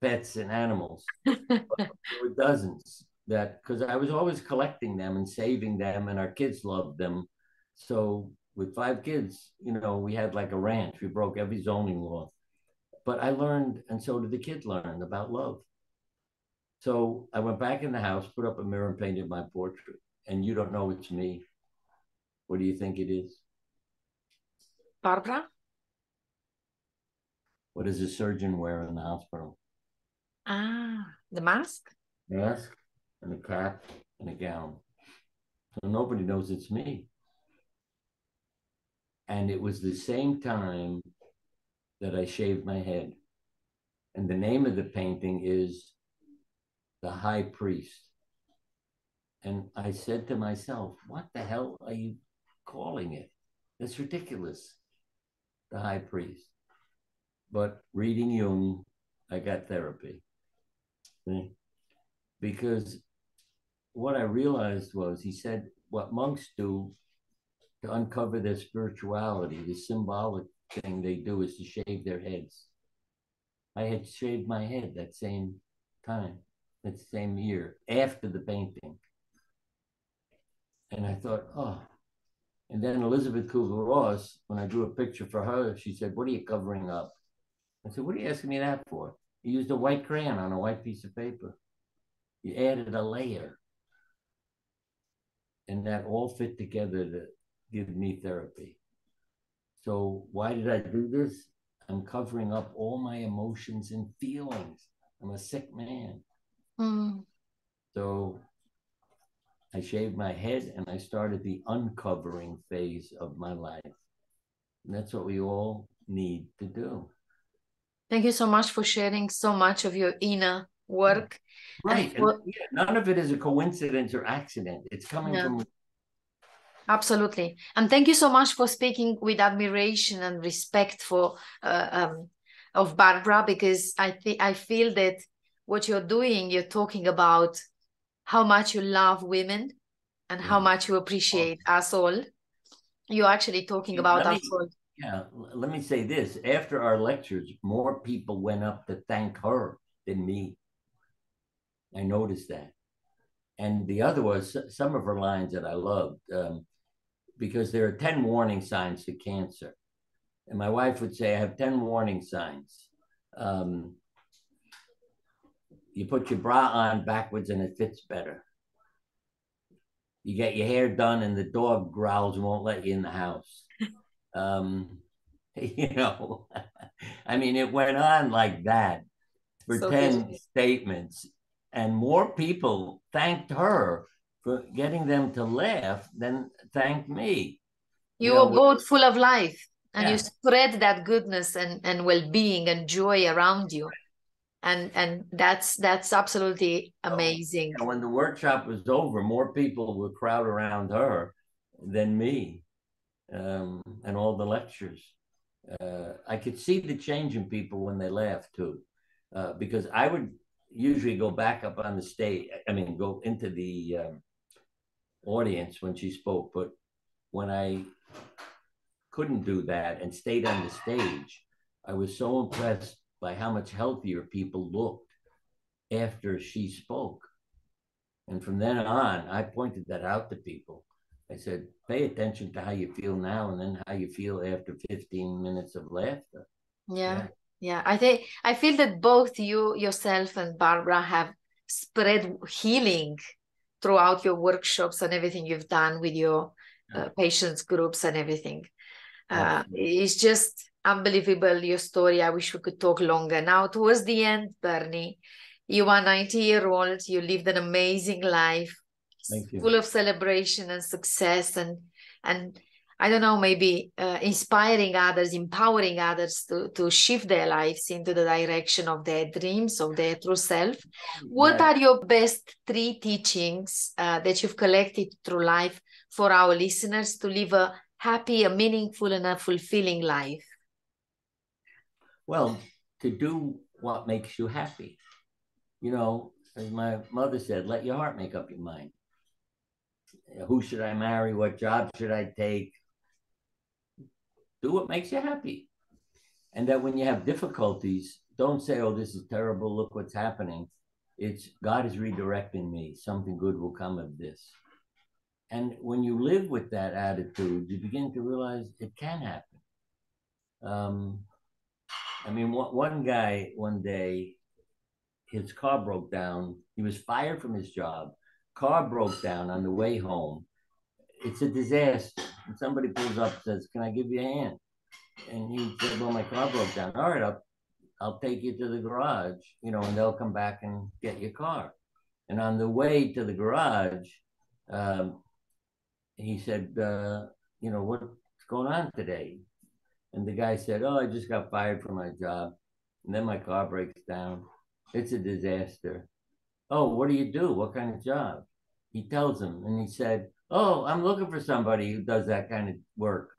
pets and animals. But there were dozens that, because I was always collecting them and saving them, and our kids loved them. So with 5 kids, you know, we had like a ranch. We broke every zoning law. But I learned, and so did the kids learn about love. So I went back in the house, put up a mirror, and painted my portrait. And you don't know it's me. What do you think it is? Barbara? What does a surgeon wear in the hospital? Ah, the mask? Mask and a cap and a gown. So nobody knows it's me. And it was the same time that I shaved my head. And the name of the painting is The High Priest. And I said to myself, what the hell are you calling it? That's ridiculous. the high priest. But reading Jung, I got therapy. Because what I realized was, he said, what monks do to uncover their spirituality, the symbolic thing they do is to shave their heads. I had shaved my head that same time, that same year, after the painting. And I thought, oh. And then Elizabeth Kubler-Ross, when I drew a picture for her, she said, what are you covering up? I said, what are you asking me that for? You used a white crayon on a white piece of paper. You added a layer. And that all fit together to give me therapy. So why did I do this? I'm covering up all my emotions and feelings. I'm a sick man. Mm. So I shaved my head and I started the uncovering phase of my life. And that's what we all need to do. Thank you so much for sharing so much of your inner work. Right. And yeah, none of it is a coincidence or accident. It's coming from. Absolutely. And thank you so much for speaking with admiration and respect for of Barbara, because I feel that what you're doing, you're talking about how much you love women and how much you appreciate us all. You're actually talking about us all. Yeah, let me say this. After our lectures, more people went up to thank her than me. I noticed that. And the other was some of her lines that I loved, because there are 10 warning signs to cancer. And my wife would say, I have 10 warning signs. You put your bra on backwards and it fits better. You get your hair done and the dog growls and won't let you in the house. You know, I mean, it went on like that for So 10 good. statements. And more people thanked her for getting them to laugh than thanked me. You are both full of life, and you Yeah. spread that goodness and well-being and joy around you. And that's absolutely amazing. When the workshop was over, more people would crowd around her than me, and all the lectures. I could see the change in people when they laughed too, because I would usually go back up on the stage. I mean, go into the audience when she spoke. But when I couldn't do that and stayed on the stage, I was so impressed by how much healthier people looked after she spoke. And from then on, I pointed that out to people. I said, pay attention to how you feel now and then how you feel after 15 minutes of laughter. Yeah. I feel that both you yourself and Barbara have spread healing throughout your workshops and everything you've done with your patients groups and everything. It's just unbelievable, your story. I wish we could talk longer. Now, towards the end, Bernie, you are 90-year-old. You lived an amazing life, full of celebration and success, and I don't know, maybe inspiring others, empowering others to shift their lives into the direction of their dreams, of their true self. What are your best 3 teachings that you've collected through life for our listeners to live a happy, a meaningful, and a fulfilling life? Well, to do what makes you happy. You know, as my mother said, let your heart make up your mind. Who should I marry? What job should I take? Do what makes you happy. And that when you have difficulties, don't say, oh, this is terrible. Look what's happening. It's God is redirecting me. Something good will come of this. And when you live with that attitude, you begin to realize it can happen. I mean, one guy, one day, his car broke down. He was fired from his job. Car broke down on the way home. It's a disaster. And somebody pulls up and says, can I give you a hand? And he said, well, my car broke down. All right, I'll take you to the garage, you know, and they'll come back and get your car. And on the way to the garage, he said, you know, what's going on today? And the guy said, oh, I just got fired from my job. And then my car breaks down. It's a disaster. Oh, what do you do? What kind of job? He tells him, and he said, oh, I'm looking for somebody who does that kind of work.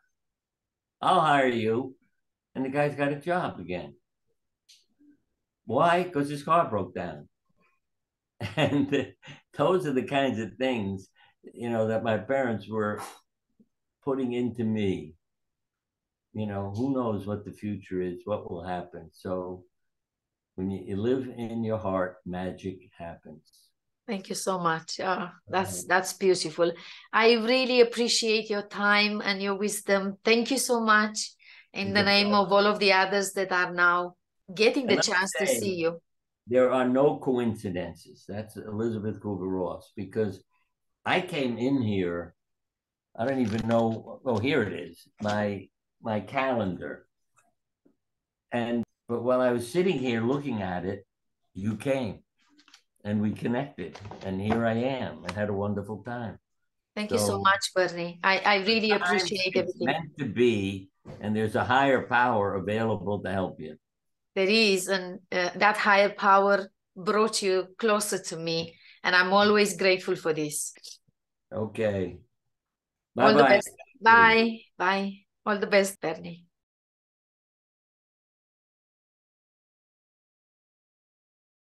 I'll hire you. and the guy's got a job again. Why? Because his car broke down. And those are the kinds of things, that my parents were putting into me. Who knows what the future is, what will happen. So when you live in your heart, magic happens. Thank you so much. That's beautiful. I really appreciate your time and your wisdom. Thank you so much. In the name of all of the others that are now getting the chance to see you. There are no coincidences. That's Elizabeth Kubler-Ross, because I came in here, I don't even know. Oh, here it is, my calendar. But while I was sitting here looking at it, you came and we connected, and here I am. I had a wonderful time. Thank you so much, Bernie. I really appreciate everything. It's meant to be, and there's a higher power available to help you. There is, and that higher power brought you closer to me, and I'm always grateful for this. Okay. Bye-bye. All the best. Bye. Bye. All the best, Bernie.